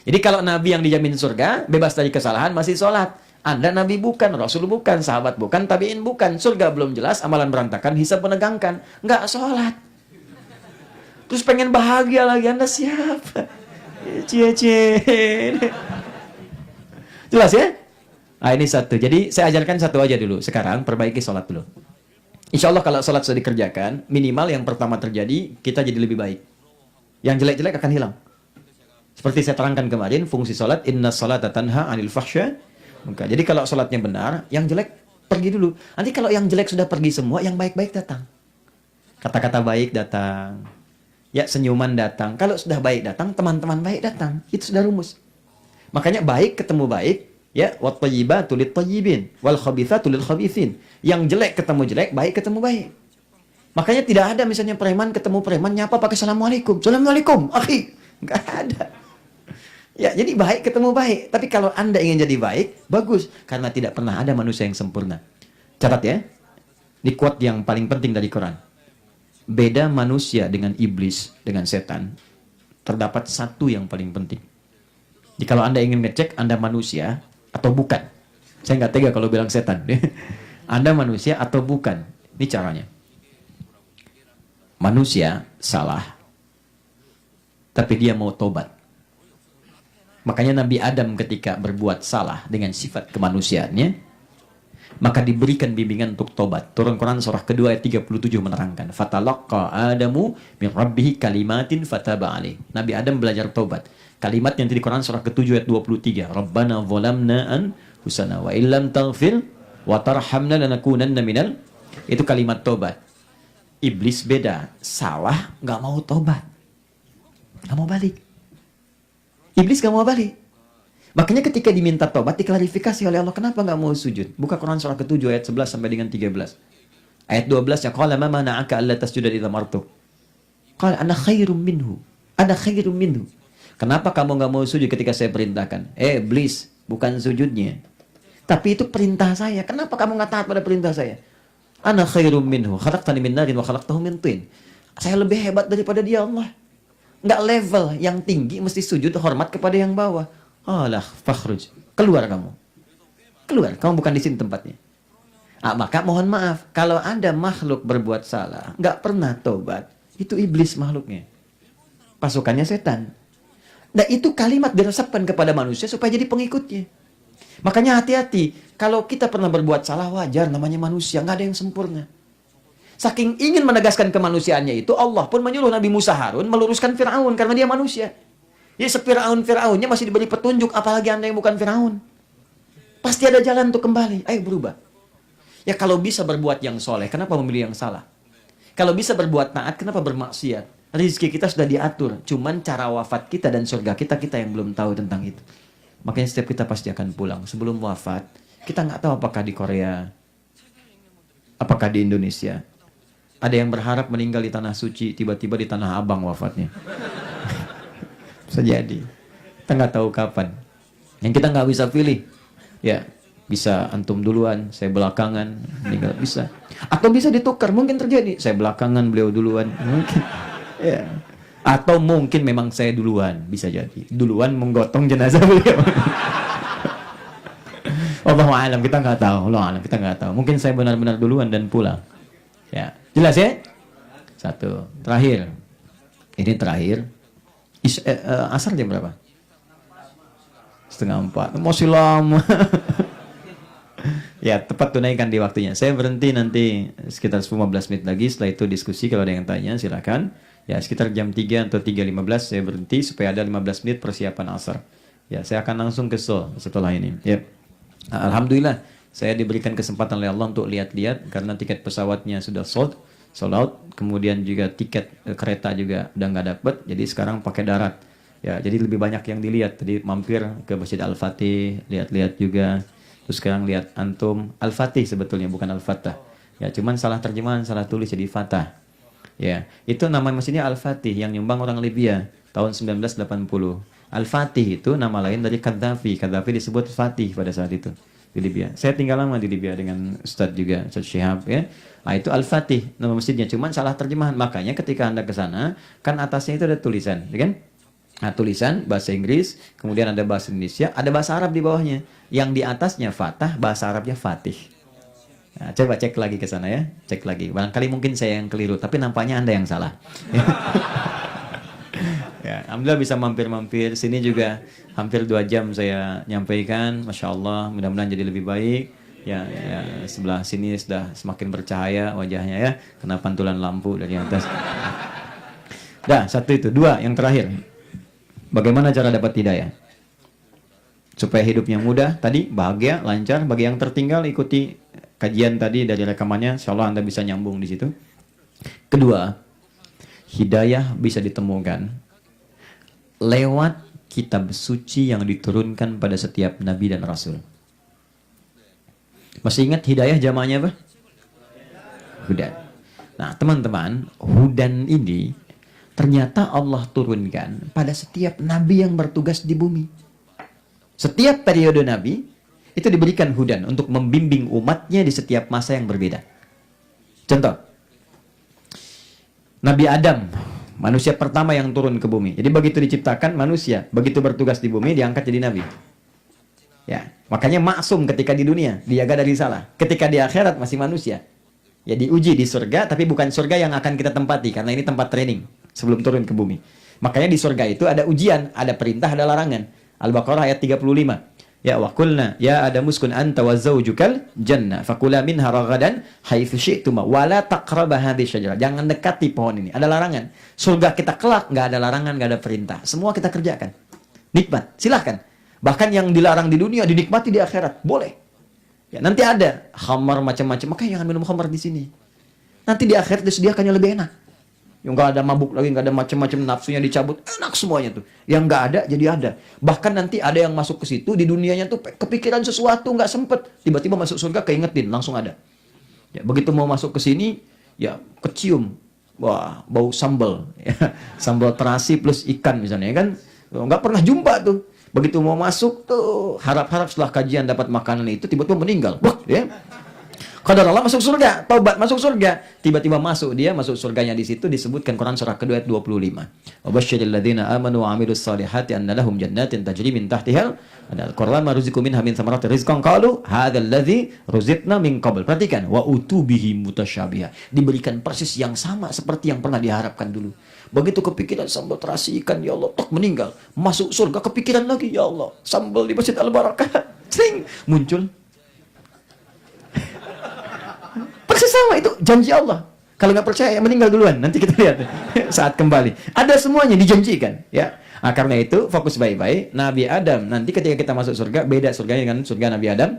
S1: Jadi kalau nabi yang dijamin surga, bebas dari kesalahan, masih sholat. Anda nabi bukan, rasul bukan, sahabat bukan, tabi'in bukan. Surga belum jelas, amalan berantakan, hisab menegangkan. Nggak sholat. Terus pengen bahagia lagi, Anda siapa? Cie-cie. Jelas ya? Nah ini satu. Jadi saya ajarkan satu aja dulu. Sekarang perbaiki sholat dulu. Insya Allah kalau sholat sudah dikerjakan, minimal yang pertama terjadi, kita jadi lebih baik. Yang jelek-jelek akan hilang. Seperti saya terangkan kemarin, fungsi sholat, inna sholata tanha anil fahsya. Jadi kalau sholatnya benar, yang jelek pergi dulu. Nanti kalau yang jelek sudah pergi semua, yang baik-baik datang. Kata-kata baik datang. Ya senyuman datang. Kalau sudah baik datang, teman-teman baik datang. Itu sudah rumus. Makanya baik ketemu baik. Ya, wat thayyibatu lit thayyibin wal khabithatu lil khabithin. Yang jelek ketemu jelek, baik ketemu baik. Makanya tidak ada misalnya preman ketemu preman nyapa pakai assalamualaikum. Assalamualaikum, akhi. Enggak ada. Ya, jadi baik ketemu baik. Tapi kalau Anda ingin jadi baik, bagus. Karena tidak pernah ada manusia yang sempurna. Catat ya. Ini quote yang paling penting dari Quran. Beda manusia dengan iblis, dengan setan. Terdapat satu yang paling penting. Jadi kalau Anda ingin ngecek Anda manusia atau bukan. Saya nggak tega kalau bilang setan. Anda manusia atau bukan. Ini caranya. Manusia salah. Tapi dia mau tobat. Makanya Nabi Adam ketika berbuat salah dengan sifat kemanusiaannya, maka diberikan bimbingan untuk tobat. Turun Quran surah kedua ayat 37 menerangkan. Fatalaqqa Adamu min rabbihi kalimatin fataba alaih. Nabi Adam belajar tobat. Kalimat yang di Quran surah ke-7 ayat 23. Rabbana zalamna anfusana wa illam taghfir wa tarhamna lanakunanna minal. Itu kalimat tobat. Iblis beda. Salah, nggak mau tobat. Nggak mau balik. Iblis nggak mau balik. Makanya ketika diminta tobat, diklarifikasi oleh Allah. Kenapa nggak mau sujud? Buka Quran surah ke-7 ayat 11 sampai dengan 13. Ayat 12 ya. Qala ma mana'aka alla tasjuda idza martu. Qala ana khairum minhu. Ana khairum minhu. Kenapa kamu nggak mau sujud ketika saya perintahkan? Iblis, bukan sujudnya. Tapi itu perintah saya. Kenapa kamu nggak taat pada perintah saya? Ana khairum minhu. Khalaqtani min narin wa khalaqtahu min tin. Saya lebih hebat daripada dia Allah. Nggak level yang tinggi mesti sujud hormat kepada yang bawah. Alah, fakhruj. Keluar kamu. Keluar. Kamu bukan di sini tempatnya. Maka mohon maaf. Kalau Anda makhluk berbuat salah, nggak pernah tobat. Itu iblis makhluknya. Pasukannya setan. Nah itu kalimat diresapkan kepada manusia supaya jadi pengikutnya. Makanya hati-hati, kalau kita pernah berbuat salah wajar, namanya manusia, nggak ada yang sempurna. Saking ingin menegaskan kemanusiaannya itu, Allah pun menyuruh Nabi Musa Harun meluruskan Fir'aun, karena dia manusia. Ya Fir'aunnya masih diberi petunjuk, apalagi Anda yang bukan Fir'aun. Pasti ada jalan untuk kembali, ayo berubah. Ya kalau bisa berbuat yang soleh, kenapa memilih yang salah? Kalau bisa berbuat taat, kenapa bermaksiat? Rizki kita sudah diatur, cuman cara wafat kita dan surga kita yang belum tahu tentang itu. Makanya setiap kita pasti akan pulang. Sebelum wafat, kita nggak tahu apakah di Korea, apakah di Indonesia. Ada yang berharap meninggal di tanah suci, tiba-tiba di Tanah Abang wafatnya. Bisa jadi. Kita nggak tahu kapan. Yang kita nggak bisa pilih, ya bisa antum duluan, saya belakangan, meninggal bisa. Atau bisa ditukar, mungkin terjadi. Saya belakangan, beliau duluan, mungkin. Ya. Atau mungkin memang saya duluan, bisa jadi. Duluan menggotong jenazah beliau. Allahu a'lam, kita nggak tahu. Allahu a'lam, kita nggak tahu. Mungkin saya benar-benar duluan dan pulang. Ya, jelas ya? Satu, terakhir. Ini terakhir. Asar jam berapa? 3:30. Masih lama. Ya, tepat tunaikan di waktunya. Saya berhenti nanti sekitar 15 menit lagi. Setelah itu diskusi, kalau ada yang tanya silakan. Ya, sekitar jam 3 atau 3:15 saya berhenti supaya ada 15 menit persiapan asar. Ya, saya akan langsung ke Seoul setelah ini. Ya. Alhamdulillah, saya diberikan kesempatan oleh Allah untuk lihat-lihat karena tiket pesawatnya sudah sold out. Kemudian juga tiket kereta juga udah nggak dapet. Jadi sekarang pakai darat. Ya, jadi lebih banyak yang dilihat. Tadi mampir ke Masjid Al-Fatih, lihat-lihat juga. Terus sekarang lihat antum Al-Fatih sebetulnya bukan Al-Fatah. Ya, cuman salah terjemahan, salah tulis jadi Fatah. Ya, itu nama masjidnya Al-Fatih yang nyumbang orang Libya tahun 1980. Al-Fatih itu nama lain dari Qaddafi. Qaddafi disebut Fatih pada saat itu di Libya. Saya tinggal lama di Libya dengan Ustadz juga, Ustadz Syihab ya. Nah, itu Al-Fatih nama masjidnya, cuman salah terjemahan. Makanya ketika Anda ke sana, kan atasnya itu ada tulisan, ya kan? Nah, tulisan bahasa Inggris, kemudian ada bahasa Indonesia, ada bahasa Arab di bawahnya. Yang di atasnya Fatah, bahasa Arabnya Fatih. Nah, coba cek lagi ke sana ya, cek lagi. Barangkali mungkin saya yang keliru, tapi nampaknya Anda yang salah. Ya, alhamdulillah bisa mampir-mampir. Sini juga hampir 2 jam saya nyampaikan. Masya Allah, mudah-mudahan jadi lebih baik. Ya, sebelah sini sudah semakin bercahaya wajahnya ya, kena pantulan lampu dari atas. Dah, satu itu. 2, yang terakhir. Bagaimana cara dapat hidayah? Supaya hidupnya mudah, tadi bahagia, lancar. Bagi yang tertinggal, ikuti kajian tadi dari rekamannya, insya Allah Anda bisa nyambung di situ. Kedua, hidayah bisa ditemukan lewat kitab suci yang diturunkan pada setiap nabi dan rasul. Masih ingat hidayah jamaahnya apa? Hudan. Nah, teman-teman, hudan ini ternyata Allah turunkan pada setiap nabi yang bertugas di bumi. Setiap periode nabi itu diberikan hudan untuk membimbing umatnya di setiap masa yang berbeda. Contoh, Nabi Adam, manusia pertama yang turun ke bumi. Jadi begitu diciptakan manusia, begitu bertugas di bumi diangkat jadi nabi. Ya, makanya maksum ketika di dunia, dijaga dari salah. Ketika di akhirat masih manusia. Ya diuji di surga, tapi bukan surga yang akan kita tempati karena ini tempat training sebelum turun ke bumi. Makanya di surga itu ada ujian, ada perintah, ada larangan. Al-Baqarah ayat 35. Ya wa qulna ya Adamu uskun anta wa zawjukal jannah fakula minha ragadan haitsu syi'tuma wa la taqrabu hadhihi syajarah. Jangan dekati pohon ini. Ada larangan. Surga kita kelak enggak ada larangan, enggak ada perintah. Semua kita kerjakan. Nikmat. Silahkan. Bahkan yang dilarang di dunia dinikmati di akhirat. Boleh. Ya, nanti ada khamar macam-macam. Makanya jangan minum khamar di sini. Nanti di akhirat disediakannya lebih enak. Yang nggak ada mabuk lagi, nggak ada macam-macam, nafsunya dicabut, enak semuanya tuh. Yang nggak ada jadi ada. Bahkan nanti ada yang masuk ke situ di dunianya tuh kepikiran sesuatu nggak sempet, tiba-tiba masuk surga keingetin langsung ada. Ya, begitu mau masuk ke sini, ya kecium, wah bau sambal, ya, sambal terasi plus ikan misalnya kan, nggak pernah jumpa tuh. Begitu mau masuk tuh harap-harap setelah kajian dapat makanan itu tiba-tiba meninggal, wah ya. Qadar Allah masuk surga, taubat masuk surga. Tiba-tiba masuk dia, masuk surganya di situ disebutkan Quran surah kedua ayat 25. Wa basyiril ladzina amanu wa 'amilus solihati anna lahum jannatin tajri min tahtihal al-Qur'an ma ruziqu minha min thamarati rizqan qalu hadzal ladzi ruziqna min qabl. Perhatikan, wa utubihi mutasyabiha. Diberikan persis yang sama seperti yang pernah diharapkan dulu. Begitu kepikiran sambal terasi ikan, ya Allah, tok meninggal. Masuk surga, kepikiran lagi, ya Allah, sambal di Masjid Al-Barakah. Sing, muncul. Persis sama, itu janji Allah. Kalau nggak percaya, ya meninggal duluan. Nanti kita lihat saat kembali. Ada semuanya dijanjikan, ya. Nah, karena itu fokus baik-baik. Nabi Adam nanti ketika kita masuk surga, beda surganya dengan surga Nabi Adam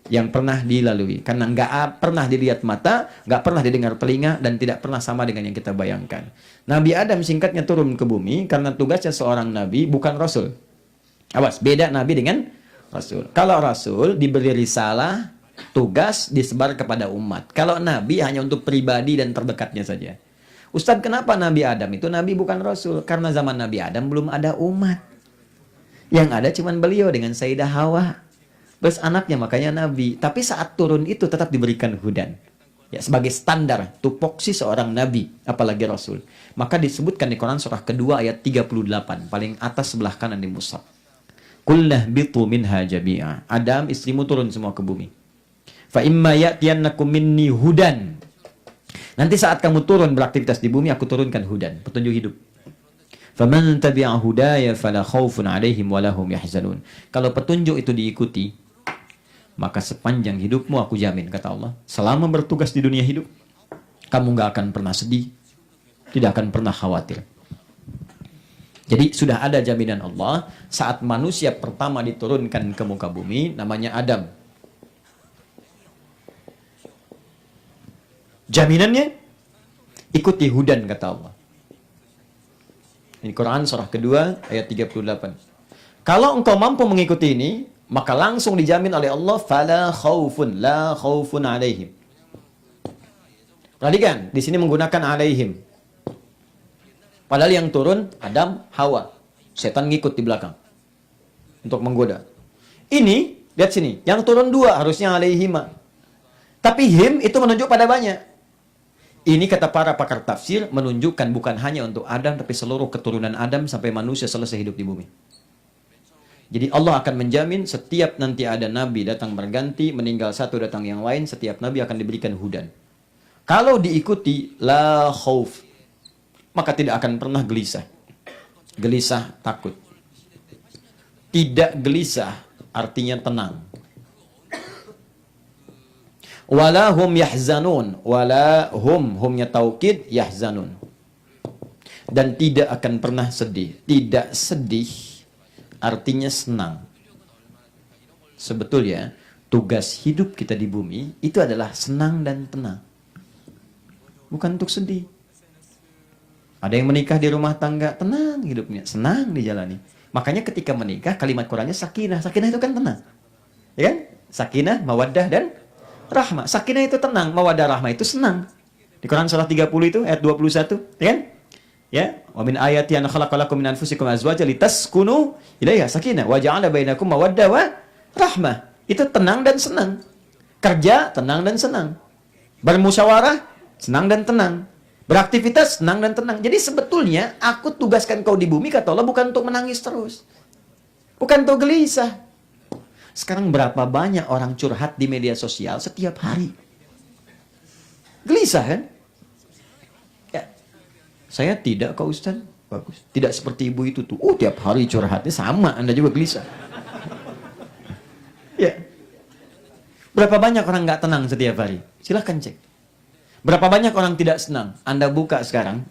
S1: yang pernah dilalui. Karena nggak pernah dilihat mata, nggak pernah didengar telinga, dan tidak pernah sama dengan yang kita bayangkan. Nabi Adam singkatnya turun ke bumi karena tugasnya seorang nabi, bukan rasul. Awas, beda nabi dengan rasul. Kalau rasul diberi risalah, tugas disebar kepada umat. Kalau nabi hanya untuk pribadi dan terdekatnya saja. Ustadz, kenapa Nabi Adam itu nabi bukan rasul? Karena zaman Nabi Adam belum ada umat. Yang ada cuma beliau dengan Sayyidah Hawa. Terus anaknya, makanya nabi. Tapi saat turun itu tetap diberikan hudan. Ya, sebagai standar tupoksi seorang nabi, apalagi rasul. Maka disebutkan di Quran surah kedua ayat 38, paling atas sebelah kanan di mushaf. Qulna bitu minha jami'a. Adam, istrimu turun semua ke bumi. Fa imma ya'tiyannakum minni hudan. Nanti saat kamu turun beraktivitas di bumi, aku turunkan hudan, petunjuk hidup. Faman tabi'a hudaya fala khaufun 'alaihim wa lahum yahzanun. Kalau petunjuk itu diikuti, maka sepanjang hidupmu aku jamin, kata Allah, selama bertugas di dunia hidup, kamu nggak akan pernah sedih, tidak akan pernah khawatir. Jadi sudah ada jaminan Allah saat manusia pertama diturunkan ke muka bumi, namanya Adam. Jaminannya, ikuti hudan, kata Allah. Ini Quran surah kedua ayat 38. Kalau engkau mampu mengikuti ini, maka langsung dijamin oleh Allah, fala khaufun, la khaufun alaihim. Perhatikan, di sini menggunakan alaihim. Padahal yang turun Adam, Hawa. Setan ngikut di belakang untuk menggoda. Ini, lihat sini, yang turun dua harusnya alaihima. Tapi him itu menunjuk pada banyak. Ini kata para pakar tafsir menunjukkan bukan hanya untuk Adam, tapi seluruh keturunan Adam sampai manusia selesai hidup di bumi. Jadi Allah akan menjamin setiap nanti ada nabi datang berganti, meninggal satu datang yang lain, setiap nabi akan diberikan hudan. Kalau diikuti la khauf, maka tidak akan pernah gelisah. Gelisah, takut. Tidak gelisah artinya tenang. Wala hum yahzanun, wala humnya taukid, yahzanun. Dan tidak akan pernah sedih. Tidak sedih artinya senang. Sebetulnya tugas hidup kita di bumi itu adalah senang dan tenang, bukan untuk sedih. Ada yang menikah di rumah tangga, tenang hidupnya, senang dijalani. Makanya ketika menikah kalimat Qurannya sakinah. Sakinah itu kan tenang, ya kan? Sakinah, mawaddah, dan rahmah. Sakinah itu tenang, mawaddah, rahmah itu senang. Di Quran surah 30 itu ayat 21, ya kan? Ya, wa min ayati an khalaqalakum min anfusikum azwajan litaskunu ilaiha sakinah wa ja'ala bainakum mawaddah wa rahmah. Itu tenang dan senang. Kerja tenang dan senang. Bermusyawarah senang dan tenang. Beraktivitas senang dan tenang. Jadi sebetulnya aku tugaskan kau di bumi, kata Allah, bukan untuk menangis terus. Bukan untuk gelisah. Sekarang berapa banyak orang curhat di media sosial setiap hari. Gelisah kan? Ya. Saya tidak, Kak Ustaz. Bagus. Tidak seperti ibu itu tuh. Tiap hari curhatnya sama. Anda juga gelisah. Ya. Berapa banyak orang nggak tenang setiap hari? Silahkan cek. Berapa banyak orang tidak senang? Anda buka sekarang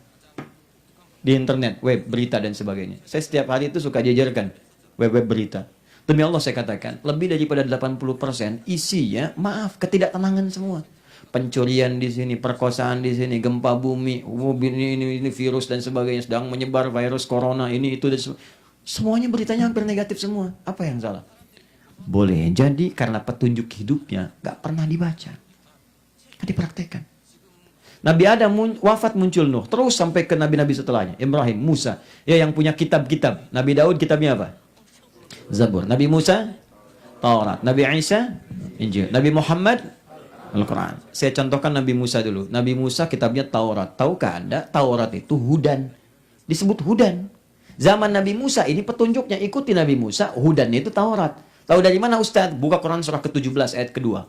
S1: di internet, web, berita, dan sebagainya. Saya setiap hari itu suka jajarkan web-web berita. Demi Allah saya katakan, lebih daripada 80% isinya, maaf, ketidaktenangan semua. Pencurian di sini, perkosaan di sini, gempa bumi, ini virus dan sebagainya, sedang menyebar virus corona, ini itu dan semuanya beritanya hampir negatif semua. Apa yang salah? Boleh jadi karena petunjuk hidupnya gak pernah dibaca, gak dipraktekkan. Nabi Adam wafat, muncul Nuh, terus sampai ke nabi-nabi setelahnya, Ibrahim, Musa, ya yang punya kitab-kitab. Nabi Daud kitabnya apa? Zabur. Nabi Musa Taurat. Nabi Isa Injil. Nabi Muhammad Al-Quran. Saya contohkan Nabi Musa dulu. Nabi Musa kitabnya Taurat. Tahukah Anda Taurat itu hudan? Disebut hudan. Zaman Nabi Musa ini petunjuknya, ikuti Nabi Musa, hudannya itu Taurat. Tahu dari mana Ustaz? Buka Quran surah ke-17 ayat kedua.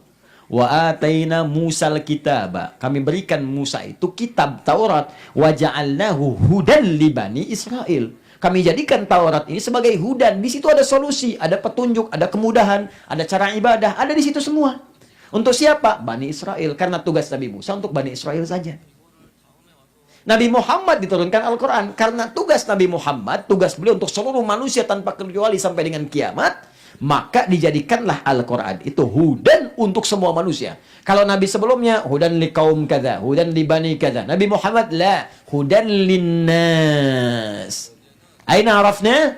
S1: Wa ataina Musal kitaba. Kami berikan Musa itu kitab Taurat. Wa ja'alnahu hudan li bani Israel. Kami jadikan Taurat ini sebagai hudan. Di situ ada solusi, ada petunjuk, ada kemudahan, ada cara ibadah, ada di situ semua. Untuk siapa? Bani Israel. Karena tugas Nabi Musa untuk Bani Israel saja. Nabi Muhammad diturunkan Al-Quran. Karena tugas Nabi Muhammad, tugas beliau untuk seluruh manusia tanpa kecuali sampai dengan kiamat, maka dijadikanlah Al-Quran itu hudan untuk semua manusia. Kalau Nabi sebelumnya, hudan li kaum kada, hudan li bani kada. Nabi Muhammad, la, hudan linnas. Aina arafna?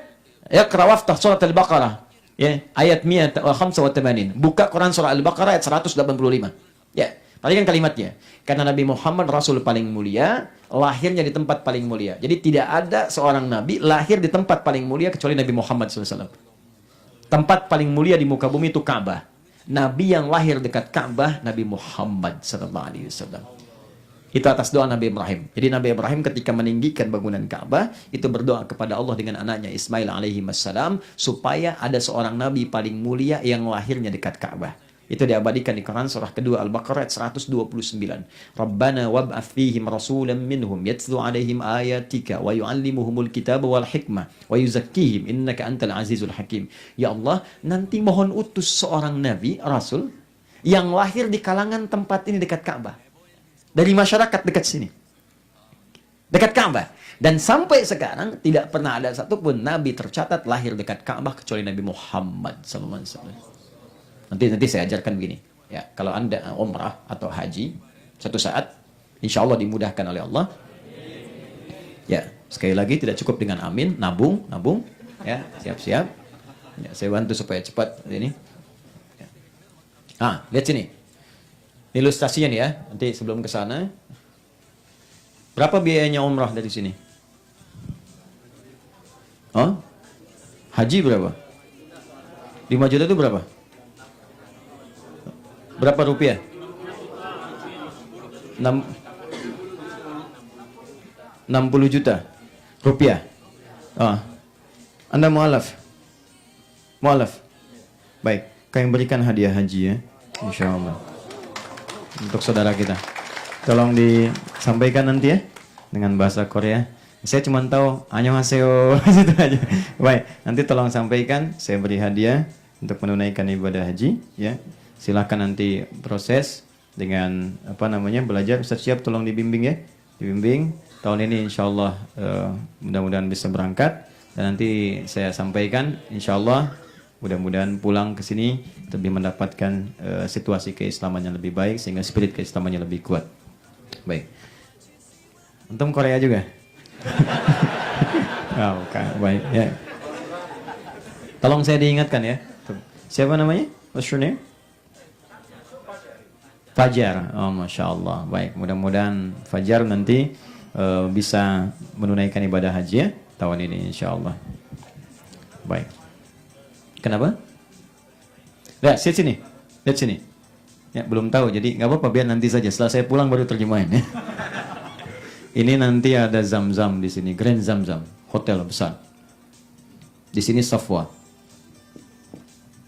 S1: Iqra waftah surat Al-Baqarah. Ya, ayat 185. Buka Quran surah Al-Baqarah ayat 185. Ya, perhatikan kalimatnya. Karena Nabi Muhammad Rasul paling mulia, lahirnya di tempat paling mulia. Jadi tidak ada seorang Nabi lahir di tempat paling mulia kecuali Nabi Muhammad SAW. Tempat paling mulia di muka bumi itu Ka'bah. Nabi yang lahir dekat Ka'bah, Nabi Muhammad SAW. Itu atas doa Nabi Ibrahim. Jadi Nabi Ibrahim ketika meninggikan bangunan Ka'bah, itu berdoa kepada Allah dengan anaknya Ismail alaihi wassalam, supaya ada seorang Nabi paling mulia yang lahirnya dekat Ka'bah. Itu diabadikan di Quran surah kedua Al-Baqarah ayat 129. Rabbana wab'ath fihim rasulan minhum yatlu alaihim ayatika wa yu'allimuhumul kitaba wal hikmah wa yuzakkihim innaka antal azizul hakim. Ya Allah, nanti mohon utus seorang nabi, rasul yang lahir di kalangan tempat ini dekat Ka'bah. Dari masyarakat dekat sini. Dekat Ka'bah. Dan sampai sekarang tidak pernah ada satupun nabi tercatat lahir dekat Ka'bah kecuali Nabi Muhammad SAW. Nanti saya ajarkan begini. Ya, kalau Anda umrah atau haji, satu saat, insya Allah dimudahkan oleh Allah. Ya, sekali lagi tidak cukup dengan amin, nabung, ya, siap-siap. Ya, saya bantu supaya cepat ini. Ya. Lihat sini. Ilustrasinya nih ya, nanti sebelum ke sana. Berapa biayanya umrah dari sini? Haji berapa? 5 juta itu berapa? Berapa rupiah? 60 juta rupiah. Anda mu'alaf? Mu'alaf? Baik, kami berikan hadiah haji ya, insya Allah. Untuk saudara kita. Tolong disampaikan nanti ya, dengan bahasa Korea. Saya cuma tahu annyeonghaseyo gitu aja. Baik, nanti tolong sampaikan, saya beri hadiah untuk menunaikan ibadah haji ya. Silahkan nanti proses dengan belajar. Ustaz siap, tolong dibimbing ya, dibimbing. Tahun ini insya Allah mudah-mudahan bisa berangkat, dan nanti saya sampaikan insya Allah mudah-mudahan pulang ke sini lebih mendapatkan situasi keislaman yang lebih baik sehingga spirit keislamannya lebih kuat. Baik. Antum Korea juga? Baik ya. Tolong saya diingatkan ya. Siapa namanya? What's your name? Fajar. Masya Allah. Baik, mudah-mudahan Fajar nanti bisa menunaikan ibadah haji ya tahun ini insya Allah. Baik. Kenapa? Lihat sini. Lihat sini. Ya, belum tahu, jadi nggak apa-apa, biar nanti saja. Setelah saya pulang baru terjemahin ya. Ini nanti ada Zam-Zam di sini, Grand Zam-Zam, hotel besar. Di sini Safwa.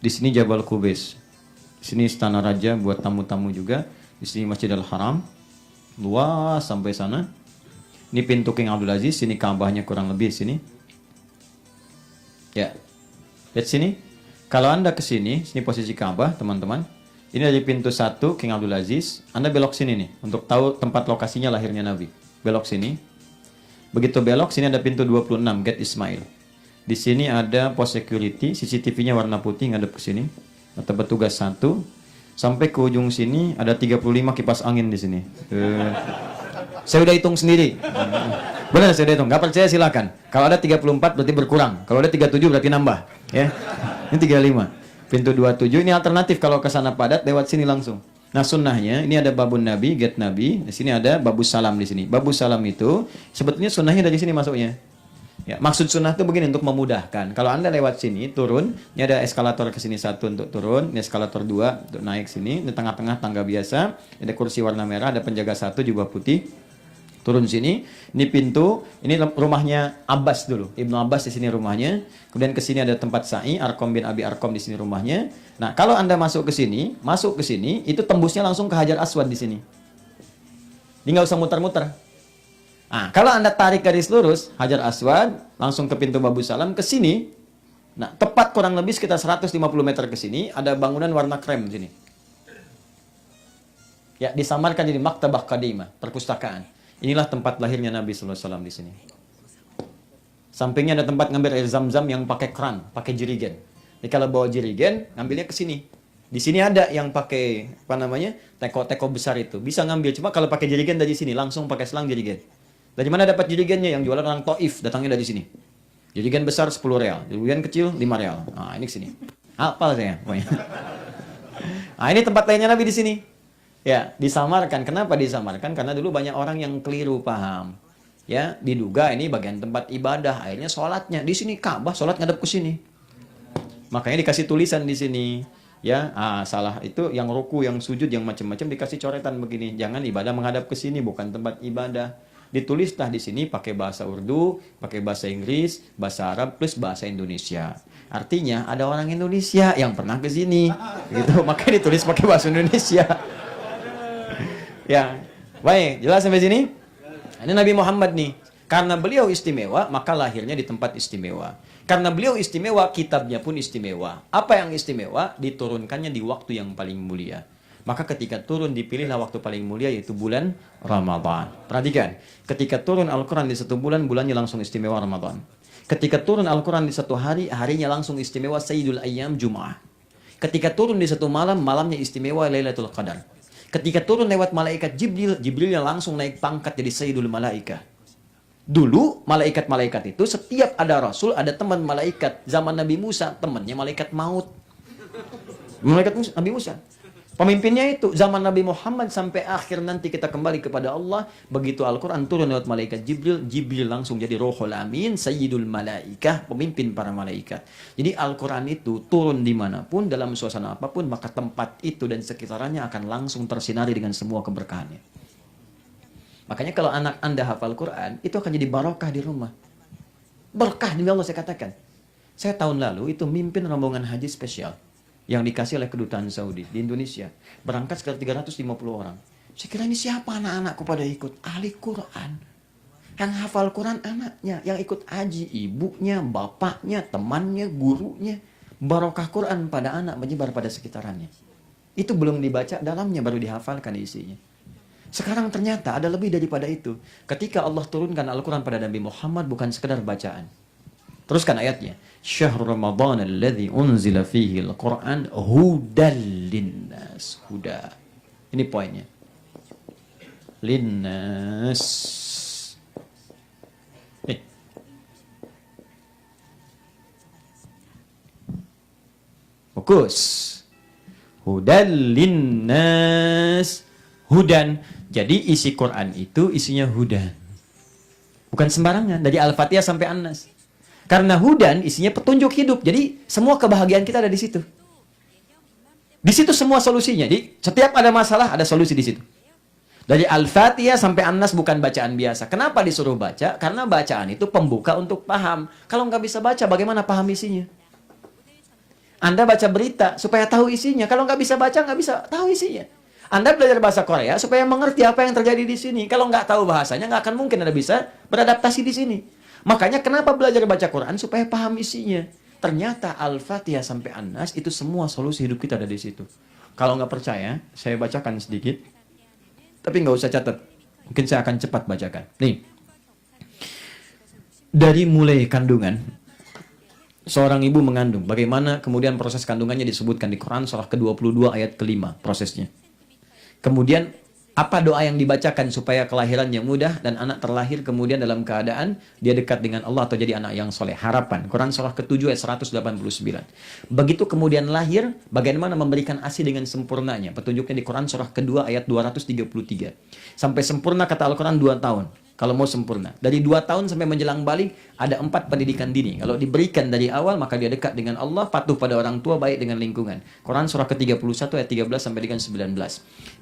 S1: Di sini Jabal Qubais. Di sini Istana Raja buat tamu-tamu juga. Di sini Masjidil Haram, luas sampai sana. Ini pintu King Abdul Aziz. Sini Ka'bahnya kurang lebih sini. Ya, lihat sini. Kalau Anda ke sini, sini posisi Ka'bah, teman-teman. Ini dari pintu 1 King Abdul Aziz. Anda belok sini nih, untuk tahu tempat lokasinya lahirnya Nabi. Belok sini. Begitu belok, sini ada pintu 26, Gate Ismail. Di sini ada pos security, CCTV-nya warna putih ngadep ke sini. Atau petugas 1 sampai ke ujung sini ada 35 kipas angin di sini. Saya udah hitung sendiri. Benar, saya udah hitung. Nggak percaya silakan. Kalau ada 34 berarti berkurang. Kalau ada 37 berarti nambah. Ya. Ini 35. Pintu 27 ini alternatif kalau ke sana padat lewat sini langsung. Nah, sunnahnya ini ada babun Nabi, gate Nabi. Di sini ada babus salam di sini. Babus salam itu sebetulnya sunnahnya dari sini masuknya. Ya, maksud sunnah itu begini, untuk memudahkan. Kalau Anda lewat sini, turun, ini ada eskalator ke sini 1 untuk turun, ini eskalator 2 untuk naik sini, di tengah-tengah tangga biasa, ada kursi warna merah, ada penjaga 1 jubah putih. Turun sini, ini pintu, ini rumahnya Abbas dulu. Ibnu Abbas di sini rumahnya. Kemudian ke sini ada tempat Sa'i, Arqam bin Abi Arqam di sini rumahnya. Nah, kalau Anda masuk ke sini, itu tembusnya langsung ke Hajar Aswad di sini. Ini nggak usah muter-muter. Nah, kalau Anda tarik garis lurus, Hajar Aswad, langsung ke pintu Babu Salam, ke sini. Nah, tepat kurang lebih sekitar 150 meter ke sini, ada bangunan warna krem di sini. Ya, disamarkan jadi Maktabah Qadimah, perpustakaan. Inilah tempat lahirnya Nabi sallallahu alaihi wasallam di sini. Sampingnya ada tempat ngambil air zam-zam yang pakai keran, pakai jerigen. Jadi kalau bawa jerigen, ngambilnya ke sini. Di sini ada yang pakai teko-teko besar itu. Bisa ngambil, cuma kalau pakai jerigen dari sini, langsung pakai selang jerigen. Dari mana dapat jerigennya? Yang jualan orang Taif, datangnya dari sini. Jerigen besar 10 real, jerigen kecil 5 real. Nah, ini ke sini. Hafal saya pokoknya. Nah, ini tempat lainnya Nabi di sini. Ya, disamarkan. Kenapa disamarkan? Karena dulu banyak orang yang keliru paham. Ya, diduga ini bagian tempat ibadah. Akhirnya sholatnya di sini Ka'bah, sholat ngadep ke sini. Makanya dikasih tulisan di sini. Ya, salah itu yang ruku, yang sujud, yang macam-macam dikasih coretan begini. Jangan ibadah menghadap ke sini, bukan tempat ibadah. Ditulislah di sini pakai bahasa Urdu, pakai bahasa Inggris, bahasa Arab plus bahasa Indonesia. Artinya ada orang Indonesia yang pernah ke sini. Gitu, makanya ditulis pakai bahasa Indonesia. Ya, baik, jelas sampai sini? Ini Nabi Muhammad nih. Karena beliau istimewa, maka lahirnya di tempat istimewa. Karena beliau istimewa, kitabnya pun istimewa. Apa yang istimewa? Diturunkannya di waktu yang paling mulia. Maka ketika turun dipilihlah waktu paling mulia, yaitu bulan Ramadan. Perhatikan, ketika turun Al-Quran di satu bulan, bulannya langsung istimewa Ramadan. Ketika turun Al-Quran di satu hari, harinya langsung istimewa Sayyidul Ayyam Jum'ah. Ketika turun di satu malam, malamnya istimewa Lailatul Qadar. Ketika turun lewat malaikat Jibril, Jibril yang langsung naik pangkat jadi Sayyidul Malaika. Dulu, malaikat-malaikat itu setiap ada Rasul, ada teman malaikat. Zaman Nabi Musa, temannya malaikat maut. Malaikat Musa, Nabi Musa. Pemimpinnya itu, zaman Nabi Muhammad sampai akhir nanti kita kembali kepada Allah. Begitu Al-Quran turun lewat malaikat Jibril, Jibril langsung jadi Rohul Amin, Sayyidul Malaikah, pemimpin para malaikat. Jadi Al-Quran itu turun dimanapun, dalam suasana apapun, maka tempat itu dan sekitarnya akan langsung tersinari dengan semua keberkahannya. Makanya kalau anak Anda hafal Quran, itu akan jadi barokah di rumah. Berkah demi Allah saya katakan. Saya tahun lalu itu mimpin rombongan haji spesial yang dikasih oleh kedutaan Saudi di Indonesia. Berangkat sekitar 350 orang. Saya kira ini siapa anak-anakku pada ikut? Ahli Quran. Yang hafal Quran anaknya. Yang ikut haji ibunya, bapaknya, temannya, gurunya. Barokah Quran pada anak menyebar pada sekitarannya. Itu belum dibaca dalamnya, baru dihafalkan isinya. Sekarang ternyata ada lebih daripada itu. Ketika Allah turunkan Al-Quran pada Nabi Muhammad bukan sekedar bacaan. Teruskan ayatnya. Syahrul Ramadan alladzi unzila fihi al-Qur'an hudal linnas. Huda. Ini poinnya. Linnas. Fokus. Hudal linnas. Hudan. Jadi isi Quran itu isinya hudan. Bukan sembarangan. Dari Al-Fatihah sampai An-Nas. Karena hudan isinya petunjuk hidup. Jadi semua kebahagiaan kita ada di situ. Di situ semua solusinya. Jadi setiap ada masalah ada solusi di situ. Dari Al-Fatihah sampai An-Nas bukan bacaan biasa. Kenapa disuruh baca? Karena bacaan itu pembuka untuk paham. Kalau nggak bisa baca, bagaimana paham isinya? Anda baca berita supaya tahu isinya. Kalau nggak bisa baca, nggak bisa tahu isinya. Anda belajar bahasa Korea supaya mengerti apa yang terjadi di sini. Kalau nggak tahu bahasanya, nggak akan mungkin Anda bisa beradaptasi di sini. Makanya kenapa belajar baca Quran? Supaya paham isinya. Ternyata Al-Fatihah sampai An-Nas itu semua solusi hidup kita ada di situ. Kalau nggak percaya, saya bacakan sedikit. Tapi nggak usah catat. Mungkin saya akan cepat bacakan. Nih. Dari mulai kandungan, seorang ibu mengandung. Bagaimana kemudian proses kandungannya disebutkan di Quran surah ke-22 ayat ke-5 prosesnya. Kemudian apa doa yang dibacakan supaya kelahirannya mudah dan anak terlahir kemudian dalam keadaan dia dekat dengan Allah atau jadi anak yang soleh. Harapan. Quran surah ke-7 ayat 189. Begitu kemudian lahir, bagaimana memberikan ASI dengan sempurnanya. Petunjuknya di Quran surah ke-2 ayat 233. Sampai sempurna kata Al-Quran 2 tahun. kalau mau sempurna. Dari 2 tahun sampai menjelang balik, ada 4 pendidikan dini. Kalau diberikan dari awal, maka dia dekat dengan Allah, patuh pada orang tua, baik dengan lingkungan. Quran surah ke-31 ayat 13 sampai dengan 19.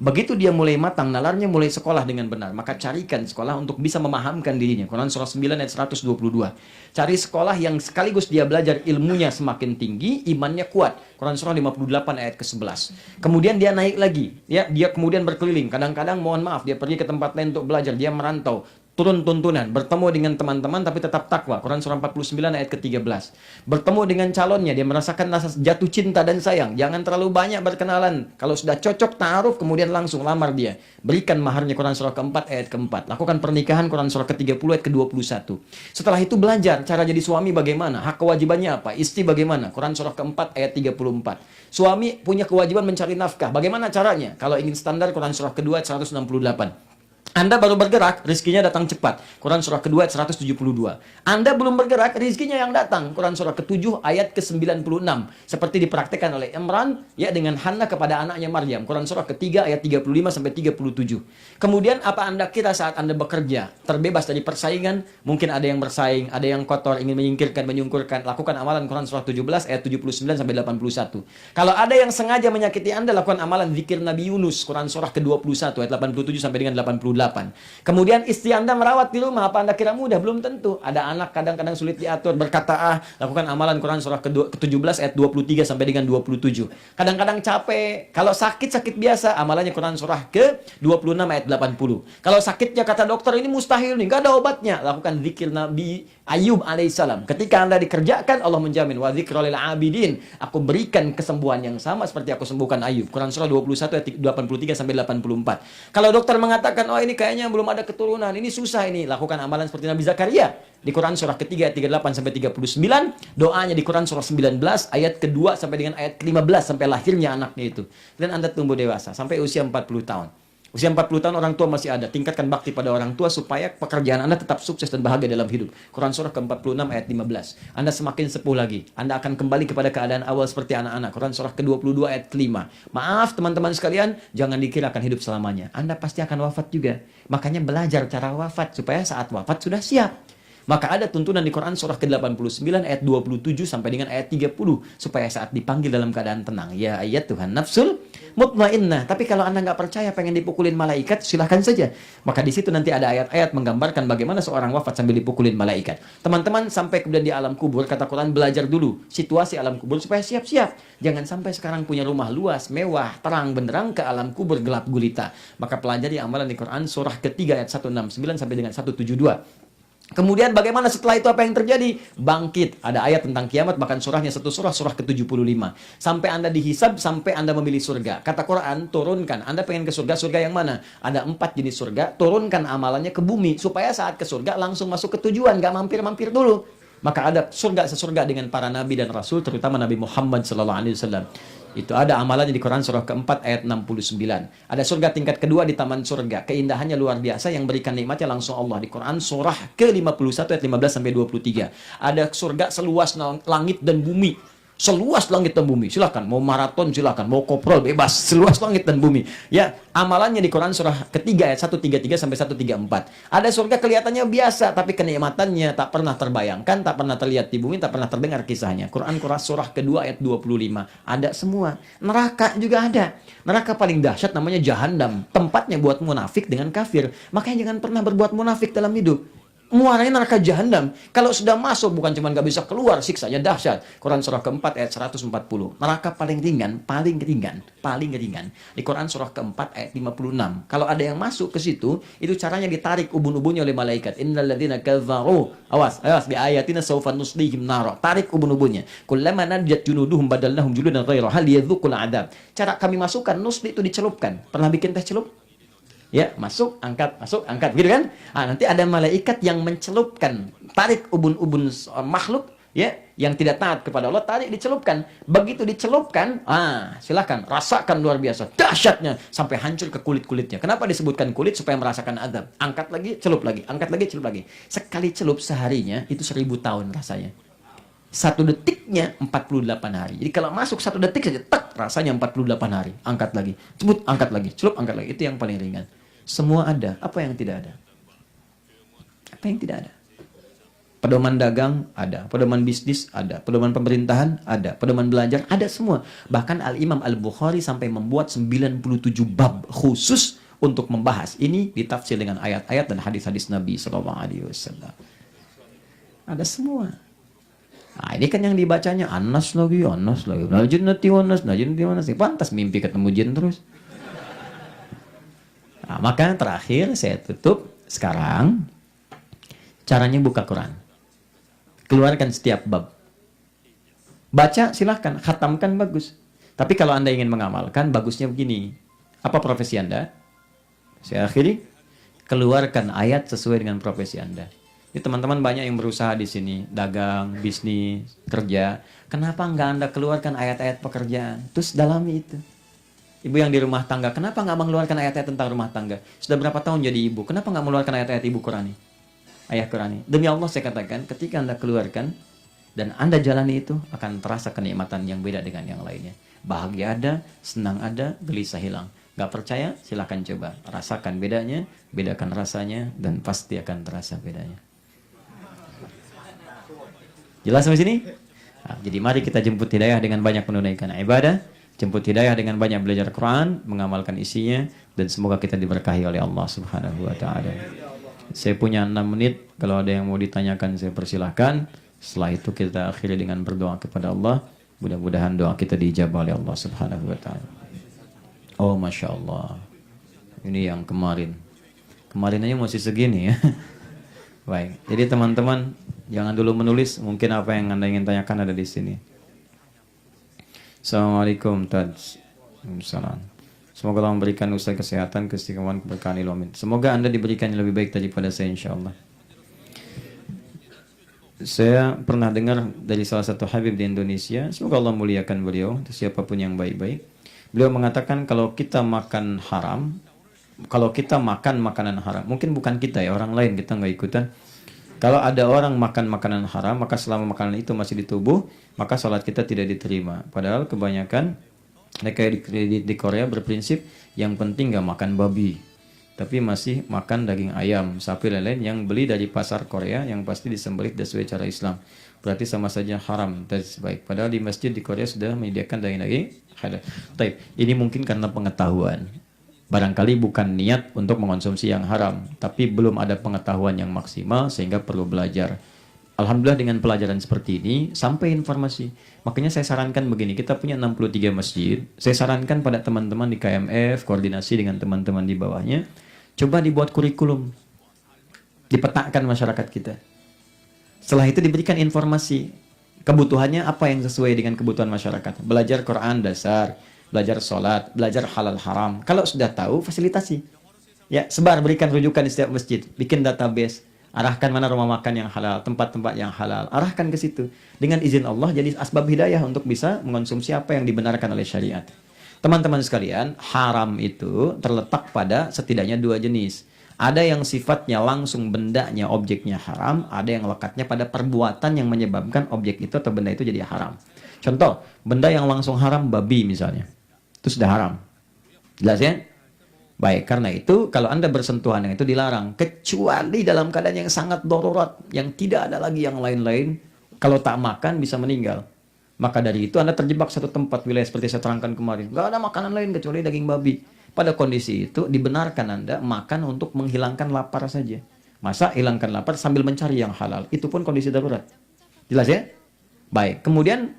S1: Begitu dia mulai matang, nalarnya mulai sekolah dengan benar, maka carikan sekolah untuk bisa memahamkan dirinya. Quran surah 9 ayat 122. Cari sekolah yang sekaligus dia belajar ilmunya semakin tinggi, imannya kuat. Quran surah 58 ayat ke-11. Kemudian dia naik lagi, ya, dia kemudian berkeliling. Kadang-kadang mohon maaf, dia pergi ke tempat lain untuk belajar, dia merantau, turun tuntunan, bertemu dengan teman-teman tapi tetap takwa. Quran surah 49 ayat ke-13. Bertemu dengan calonnya, dia merasakan rasa jatuh cinta dan sayang. Jangan terlalu banyak berkenalan. Kalau sudah cocok, ta'aruf, kemudian langsung lamar dia. Berikan maharnya. Quran surah ke-4 ayat ke-4. Lakukan pernikahan. Quran surah ke-30 ayat ke-21. Setelah itu belajar cara jadi suami bagaimana, hak kewajibannya apa, istri bagaimana. Quran surah ke-4 ayat 34. Suami punya kewajiban mencari nafkah. Bagaimana caranya? Kalau ingin standar, Quran surah kedua ayat 168. Anda baru bergerak, rizkinya datang cepat. Quran surah kedua ayat 172. Anda belum bergerak, rizkinya yang datang. Quran surah ke-7 ayat ke-96. Seperti dipraktikkan oleh Imran ya dengan Hannah kepada anaknya Maryam. Quran surah ketiga ayat 35 sampai 37. Kemudian apa Anda kira saat Anda bekerja terbebas dari persaingan? Mungkin ada yang bersaing, ada yang kotor, ingin menyingkirkan, menyungkurkan. Lakukan amalan Quran surah 17 ayat 79 sampai 81. Kalau ada yang sengaja menyakiti Anda, lakukan amalan zikir Nabi Yunus. Quran surah ke-21 ayat 87 sampai dengan 88. Kemudian istri Anda merawat di rumah, apa Anda kira mudah? Belum tentu. Ada anak kadang-kadang sulit diatur, berkata lakukan amalan Quran surah ke-17 ayat 23 sampai dengan 27. Kadang-kadang capek, kalau sakit biasa, amalannya Quran surah ke-26 ayat 80. Kalau sakitnya kata dokter ini mustahil nih, nggak ada obatnya, lakukan zikir Nabi Ayub alaihissalam. Ketika Anda dikerjakan, Allah menjamin, wa dzikra lil abidin, aku berikan kesembuhan yang sama seperti aku sembuhkan Ayub. Quran surah 21 ayat 83 sampai 84. Kalau dokter mengatakan, oh ini kayaknya belum ada keturunan, ini susah ini, lakukan amalan seperti Nabi Zakaria di Quran surah ketiga ayat 38 sampai 39, doanya di Quran surah 19 ayat kedua sampai dengan ayat ke-15 sampai lahirnya anaknya itu. Dan Anda tumbuh dewasa sampai usia 40 tahun. Usia 40 tahun orang tua masih ada. Tingkatkan bakti pada orang tua supaya pekerjaan Anda tetap sukses dan bahagia dalam hidup. Quran surah ke-46 ayat 15. Anda semakin sepuh lagi. Anda akan kembali kepada keadaan awal seperti anak-anak. Quran surah ke-22 ayat ke-5. Maaf teman-teman sekalian, jangan dikira akan hidup selamanya. Anda pasti akan wafat juga. Makanya belajar cara wafat supaya saat wafat sudah siap. Maka ada tuntunan di Quran surah ke-89 ayat 27 sampai dengan ayat 30 supaya saat dipanggil dalam keadaan tenang. Ya ayat Tuhan nafsul mutmainnah. Tapi kalau Anda nggak percaya pengen dipukulin malaikat, silahkan saja. Maka di situ nanti ada ayat-ayat menggambarkan bagaimana seorang wafat sambil dipukulin malaikat. Teman-teman sampai kemudian di alam kubur, kata Quran belajar dulu situasi alam kubur supaya siap-siap. Jangan sampai sekarang punya rumah luas, mewah, terang benderang ke alam kubur gelap gulita. Maka pelajari amalan di Quran surah ketiga ayat 169 sampai dengan 172. Kemudian bagaimana setelah itu apa yang terjadi? Bangkit. Ada ayat tentang kiamat, bahkan surahnya satu surah, surah ke-75. Sampai Anda dihisab, sampai Anda memilih surga. Kata Quran, turunkan. Anda pengen ke surga, surga yang mana? Ada 4 jenis surga, turunkan amalannya ke bumi. Supaya saat ke surga langsung masuk ke tujuan, gak mampir-mampir dulu. Maka ada surga sesurga dengan para nabi dan rasul, terutama Nabi Muhammad SAW. Itu ada amalannya di Quran surah keempat ayat 69. Ada surga tingkat kedua di taman surga. Keindahannya luar biasa, yang berikan nikmatnya langsung Allah. Di Quran surah ke-51 ayat 15 sampai 23. Ada surga seluas langit dan bumi. Seluas langit dan bumi. Silakan mau maraton, silakan mau koprol, bebas. Seluas langit dan bumi. Ya, amalannya di Quran surah ketiga ayat 133 sampai 134. Ada surga kelihatannya biasa, tapi kenikmatannya tak pernah terbayangkan, tak pernah terlihat di bumi, tak pernah terdengar kisahnya. Quran surah kedua ayat 25. Ada semua. Neraka juga ada. Neraka paling dahsyat namanya Jahannam. Tempatnya buat munafik dengan kafir. Makanya jangan pernah berbuat munafik dalam hidup. Muaranya neraka Jahannam. Kalau sudah masuk bukan cuma gak bisa keluar, siksanya dahsyat. Quran surah keempat ayat 140. Neraka paling ringan. Di Quran surah keempat ayat 56. Kalau ada yang masuk ke situ, itu caranya ditarik ubun-ubunnya oleh malaikat. Innal ladzina kafaru. Awas bi ayatina sawfa nuslihim nara. Tarik ubun-ubunnya. Kullama nadjat junuduhum badalnahum juludan ghairaha liyadzuqul adzab. Cara kami masukkan nusli itu dicelupkan. Pernah bikin teh celup? Ya, masuk, angkat, gitu kan? Nanti ada malaikat yang mencelupkan, tarik ubun-ubun makhluk, ya, yang tidak taat kepada Allah, tarik, dicelupkan. Begitu dicelupkan, silakan, rasakan luar biasa, dahsyatnya, sampai hancur ke kulit-kulitnya. Kenapa disebutkan kulit? Supaya merasakan azab. Angkat lagi, celup lagi, angkat lagi, celup lagi. Sekali celup seharinya, itu 1000 tahun rasanya. 1 detiknya 48 hari. Jadi kalau masuk 1 detik saja, tak, rasanya 48 hari. Angkat lagi, celup, angkat lagi, celup, angkat lagi. Itu yang paling ringan. Semua ada, apa yang tidak ada? Apa yang tidak ada? Pedoman dagang ada, pedoman bisnis ada, pedoman pemerintahan ada, pedoman belajar ada semua. Bahkan Al-Imam Al-Bukhari sampai membuat 97 bab khusus untuk membahas ini, ditafsir dengan ayat-ayat dan hadis-hadis Nabi SAW. Ada semua. Nah, ini kan yang dibacanya Anas lagi. Najin Wanas. Pantas mimpi ketemu jin terus. Nah, maka terakhir saya tutup sekarang. Caranya buka Quran. Keluarkan setiap bab. Baca silahkan, khatamkan bagus. Tapi kalau Anda ingin mengamalkan, bagusnya begini. Apa profesi Anda? Saya akhiri, keluarkan ayat sesuai dengan profesi Anda. Ini teman-teman banyak yang berusaha di sini, dagang, bisnis, kerja. Kenapa nggak Anda keluarkan ayat-ayat pekerjaan? Terus dalami itu. Ibu yang di rumah tangga, kenapa nggak mengeluarkan ayat-ayat tentang rumah tangga? Sudah berapa tahun jadi ibu, kenapa nggak mengeluarkan ayat-ayat ibu Qurani? Ayat Qurani. Demi Allah saya katakan, ketika Anda keluarkan dan Anda jalani itu, akan terasa kenikmatan yang beda dengan yang lainnya. Bahagia ada, senang ada, gelisah hilang. Gak percaya? Silahkan coba. Rasakan bedanya, bedakan rasanya, dan pasti akan terasa bedanya. Jelas sampai sini? Nah, jadi mari kita jemput hidayah dengan banyak menunaikan ibadah, jemput hidayah dengan banyak belajar Quran, mengamalkan isinya, dan semoga kita diberkahi oleh Allah Subhanahu wa Ta'ala. Saya punya 6 menit, kalau ada yang mau ditanyakan saya persilahkan. Setelah itu kita akhiri dengan berdoa kepada Allah. Mudah-mudahan doa kita dijabah oleh Allah Subhanahu wa Ta'ala. Oh Masya Allah, ini yang kemarin aja masih segini ya. Baik, jadi teman-teman jangan dulu menulis, mungkin apa yang Anda ingin tanyakan ada di sini. Assalamualaikum Taj. Salam. Semoga Allah memberikan Ustaz kesehatan, keistiqomahan, keberkahan ilmu. Semoga Anda diberikan yang lebih baik daripada saya insyaAllah. Saya pernah dengar dari salah satu Habib di Indonesia, semoga Allah muliakan beliau, siapapun yang baik-baik. Beliau mengatakan kalau kita makan haram, kalau kita makan makanan haram, mungkin bukan kita ya, orang lain kita nggak ikutan. Kalau ada orang makan makanan haram, maka selama makanan itu masih di tubuh, maka sholat kita tidak diterima. Padahal kebanyakan mereka di Korea berprinsip yang penting nggak makan babi, tapi masih makan daging ayam, sapi, lain-lain yang beli dari pasar Korea yang pasti disembelih sesuai cara Islam. Berarti sama saja haram dan baik. Padahal di masjid di Korea sudah menyediakan daging-daging halal. Taib. Ini mungkin karena pengetahuan. Barangkali bukan niat untuk mengonsumsi yang haram, tapi belum ada pengetahuan yang maksimal sehingga perlu belajar. Alhamdulillah dengan pelajaran seperti ini sampai informasi. Makanya saya sarankan begini, kita punya 63 masjid. Saya sarankan pada teman-teman di KMF, koordinasi dengan teman-teman di bawahnya, coba dibuat kurikulum. Dipetakan masyarakat kita. Setelah itu diberikan informasi kebutuhannya apa yang sesuai dengan kebutuhan masyarakat. Belajar Quran dasar, belajar sholat, belajar halal haram. Kalau sudah tahu, fasilitasi. Ya, sebar, berikan rujukan di setiap masjid. Bikin database. Arahkan mana rumah makan yang halal, tempat-tempat yang halal. Arahkan ke situ. Dengan izin Allah, jadi asbab hidayah untuk bisa mengonsumsi apa yang dibenarkan oleh syariat. Teman-teman sekalian, haram itu terletak pada setidaknya 2 jenis. Ada yang sifatnya langsung bendanya, objeknya haram. Ada yang lekatnya pada perbuatan yang menyebabkan objek itu atau benda itu jadi haram. Contoh, benda yang langsung haram, babi misalnya. Itu sudah haram. Jelas ya? Baik, karena itu kalau Anda bersentuhan dengan itu dilarang. Kecuali dalam keadaan yang sangat darurat. Yang tidak ada lagi yang lain-lain. Kalau tak makan bisa meninggal. Maka dari itu Anda terjebak satu tempat wilayah seperti saya terangkan kemarin. Gak ada makanan lain kecuali daging babi. Pada kondisi itu dibenarkan Anda makan untuk menghilangkan lapar saja. Masa hilangkan lapar sambil mencari yang halal. Itu pun kondisi darurat. Jelas ya? Baik, kemudian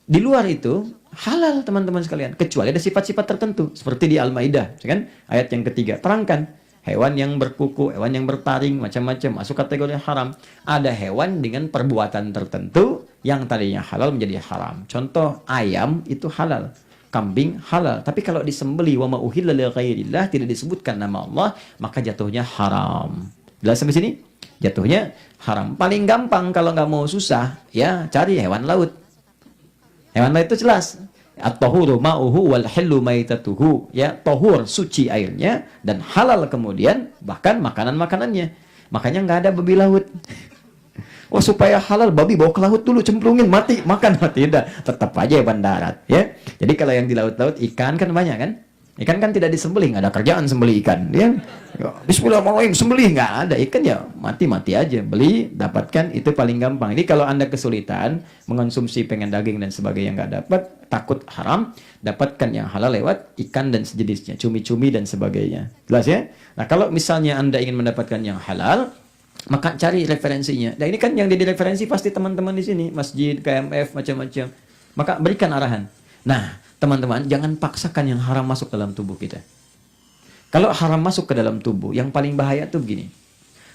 S1: di luar itu halal teman-teman sekalian. Kecuali ada sifat-sifat tertentu. Seperti di Al-Maidah. Kan? Ayat yang ketiga. Terangkan. Hewan yang berkuku, hewan yang bertaring, macam-macam. Masuk kategori haram. Ada hewan dengan perbuatan tertentu yang tadinya halal menjadi haram. Contoh, ayam itu halal. Kambing halal. Tapi kalau disembeli wa ma uhilla li ghairillah, tidak disebutkan nama Allah, maka jatuhnya haram. Jelas sampai sini? Jatuhnya haram. Paling gampang kalau nggak mau susah, ya cari hewan laut. Hewan laut itu jelas. At-tahuru ma'uhu wal hillu maitatuhu. Ya, tahur suci airnya dan halal kemudian bahkan makanan-makanannya. Makanya nggak ada babi laut. Oh, supaya halal babi bawa ke laut dulu, cemplungin, mati, makan mati. Tidak, tetap aja hewan darat ya. Jadi kalau yang di laut-laut ikan kan banyak kan? Ikan kan tidak disembelih, nggak ada kerjaan sembelih ikan. Dia Bismillahirrahmanirrahim, sembelih nggak ada ikan ya mati-mati aja. Beli, dapatkan itu paling gampang. Jadi kalau Anda kesulitan mengonsumsi pengen daging dan sebagainya nggak dapat, takut haram, dapatkan yang halal lewat ikan dan sejenisnya, cumi-cumi dan sebagainya. Jelas ya? Nah kalau misalnya Anda ingin mendapatkan yang halal, maka cari referensinya. Dan ini kan yang jadi referensi pasti teman-teman di sini, masjid, KMF, macam-macam. Maka berikan arahan. Nah, teman-teman, jangan paksakan yang haram masuk dalam tubuh kita. Kalau haram masuk ke dalam tubuh, yang paling bahaya tuh begini.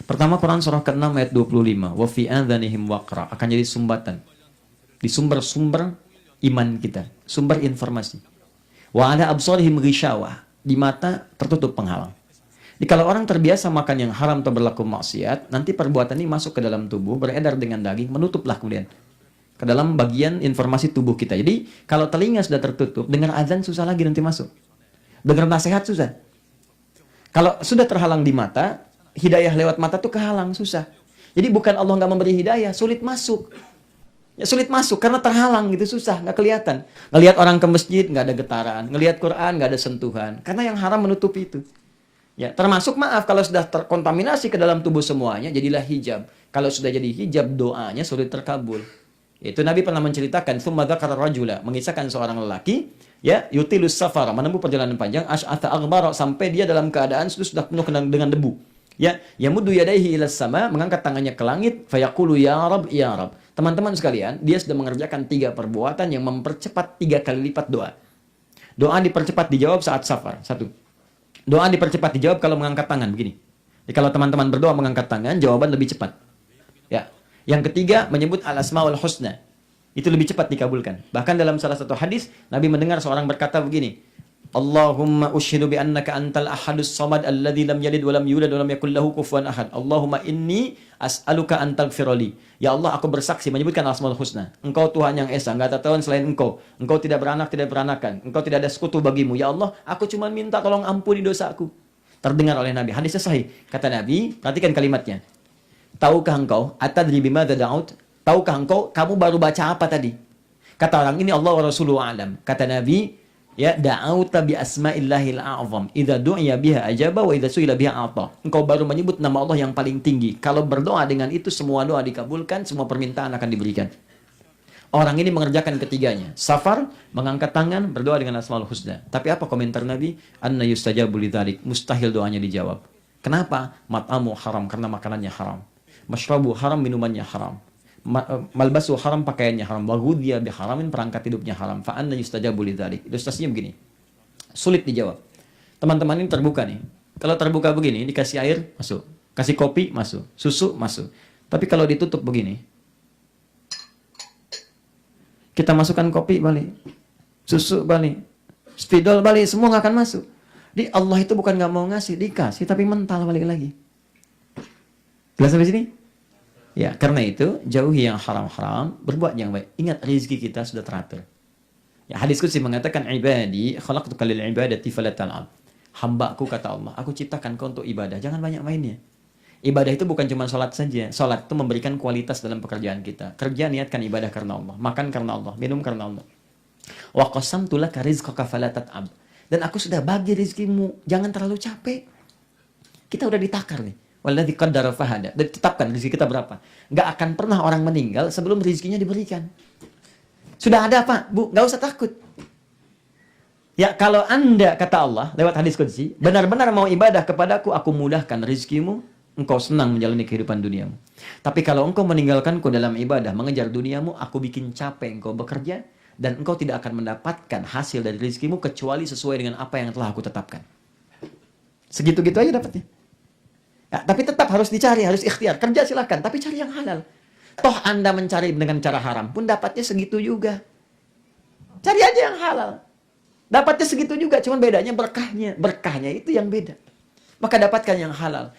S1: Pertama, Quran surah ke-6 ayat 25. Wa fi adhanihim waqra, akan jadi sumbatan di sumber-sumber iman kita, sumber informasi. Wa ala absarihim ghisyawah, di mata tertutup penghalang. Jadi kalau orang terbiasa makan yang haram atau berlaku maksiat, nanti perbuatan ini masuk ke dalam tubuh, beredar dengan daging, menutuplah kemudian ke dalam bagian informasi tubuh kita. Jadi kalau telinga sudah tertutup, dengar azan susah lagi nanti masuk. Dengar nasihat susah. Kalau sudah terhalang di mata, hidayah lewat mata tuh kehalang, susah. Jadi bukan Allah nggak memberi hidayah, sulit masuk. Ya sulit masuk karena terhalang gitu, susah, nggak kelihatan. Ngelihat orang ke masjid nggak ada getaran, ngelihat Quran nggak ada sentuhan, karena yang haram menutupi itu. Ya, termasuk maaf kalau sudah terkontaminasi ke dalam tubuh semuanya, jadilah hijab. Kalau sudah jadi hijab, doanya sulit terkabul. Itu Nabi pernah menceritakan, "Tsumma dzakara rajula", mengisahkan seorang lelaki, ya, yutilus safara, menempuh perjalanan panjang, asy'atha aghbara, sampai dia dalam keadaan sudah penuh dengan debu. Ya, yamuddu yadayhi ilas sama, mengangkat tangannya ke langit, fayaqulu ya Rab, ya Rab. Teman-teman sekalian, dia sudah mengerjakan 3 perbuatan yang mempercepat 3 kali lipat doa. Doa dipercepat dijawab saat safar, 1. Doa dipercepat dijawab kalau mengangkat tangan, begini. Jadi kalau teman-teman berdoa mengangkat tangan, jawaban lebih cepat. Ya. Yang ketiga, menyebut al-asmaul husna. Itu lebih cepat dikabulkan. Bahkan dalam salah satu hadis, Nabi mendengar seorang berkata begini, Allahumma ushidu bi annaka antal ahadus samad alladhi lam yalid wa lam yulad wa lam yakul lahu kufuwan ahad. Allahumma inni as'aluka an taghfirli. Ya Allah, aku bersaksi menyebutkan al-asmaul husna. Engkau Tuhan yang esa, enggak ada Tuhan selain Engkau. Engkau tidak beranak, tidak beranakan. Engkau tidak ada sekutu bagimu. Ya Allah, aku cuma minta tolong ampuni dosaku. Terdengar oleh Nabi. Hadisnya sahih. Kata Nabi, perhatikan kalimatnya. Tahukah engkau, atadri bimadza da'ut? Tahukah engkau, kamu baru baca apa tadi? Kata orang ini, Allah wa Rasuluhu a'lam. Kata Nabi, ya, da'auta bi asma'illahil a'zam. Idza du'iya biha ajaba wa idza su'ila biha a'ta. Engkau baru menyebut nama Allah yang paling tinggi. Kalau berdoa dengan itu, semua doa dikabulkan, semua permintaan akan diberikan. Orang ini mengerjakan ketiganya. Safar, mengangkat tangan, berdoa dengan asmaul husna. Tapi apa komentar Nabi? Anna yustajabu lidzalik. Mustahil doanya dijawab. Kenapa? Mat'amu haram, karena makanannya haram. Mashrabu haram, minumannya haram. Malbasu haram, pakaiannya haram. Wa ghudhiya bi haramin, perangkat hidupnya haram. Fa anna yustajabu lidzalik. Ilustrasinya begini. Sulit dijawab. Teman-teman ini terbuka nih. Kalau terbuka begini, dikasih air, masuk. Kasih kopi, masuk. Susu, masuk. Tapi kalau ditutup begini, kita masukkan kopi, balik. Susu, balik. Spidol, balik. Semua nggak akan masuk. Di Allah itu bukan nggak mau ngasih, dikasih, tapi mental balik lagi. Jelas sampai sini? Ya, karena itu jauhi yang haram-haram, berbuat yang baik. Ingat, rezeki kita sudah teratur. Ya, hadis qudsi mengatakan, ibadi khalaqtuka lil ibadati fala tal'ab. Hambaku, kata Allah, aku ciptakan kau untuk ibadah, jangan banyak mainnya. Ibadah itu bukan cuma sholat saja. Sholat itu memberikan kualitas dalam pekerjaan kita. Kerja niatkan ibadah karena Allah, makan karena Allah, minum karena Allah. Wa qasamtu laka rizqaka fala tat'ab. Dan aku sudah bagi rezekimu, jangan terlalu capek. Kita udah ditakar nih. Walladzi qaddara fahada. Dan ditetapkan rezeki kita berapa. Nggak akan pernah orang meninggal sebelum rezekinya diberikan. Sudah ada Pak, Bu, nggak usah takut. Ya, kalau Anda, kata Allah, lewat hadis qudsi, benar-benar mau ibadah kepadaku, aku mudahkan rezekimu, engkau senang menjalani kehidupan duniamu. Tapi kalau engkau meninggalkanku dalam ibadah, mengejar duniamu, aku bikin capek engkau bekerja, dan engkau tidak akan mendapatkan hasil dari rezekimu kecuali sesuai dengan apa yang telah aku tetapkan. Segitu-gitu aja dapatnya. Ya, tapi tetap harus dicari, harus ikhtiar. Kerja silahkan, tapi cari yang halal. Toh Anda mencari dengan cara haram pun dapatnya segitu juga. Cari aja yang halal. Dapatnya segitu juga, cuman bedanya berkahnya. Berkahnya itu yang beda. Maka dapatkan yang halal.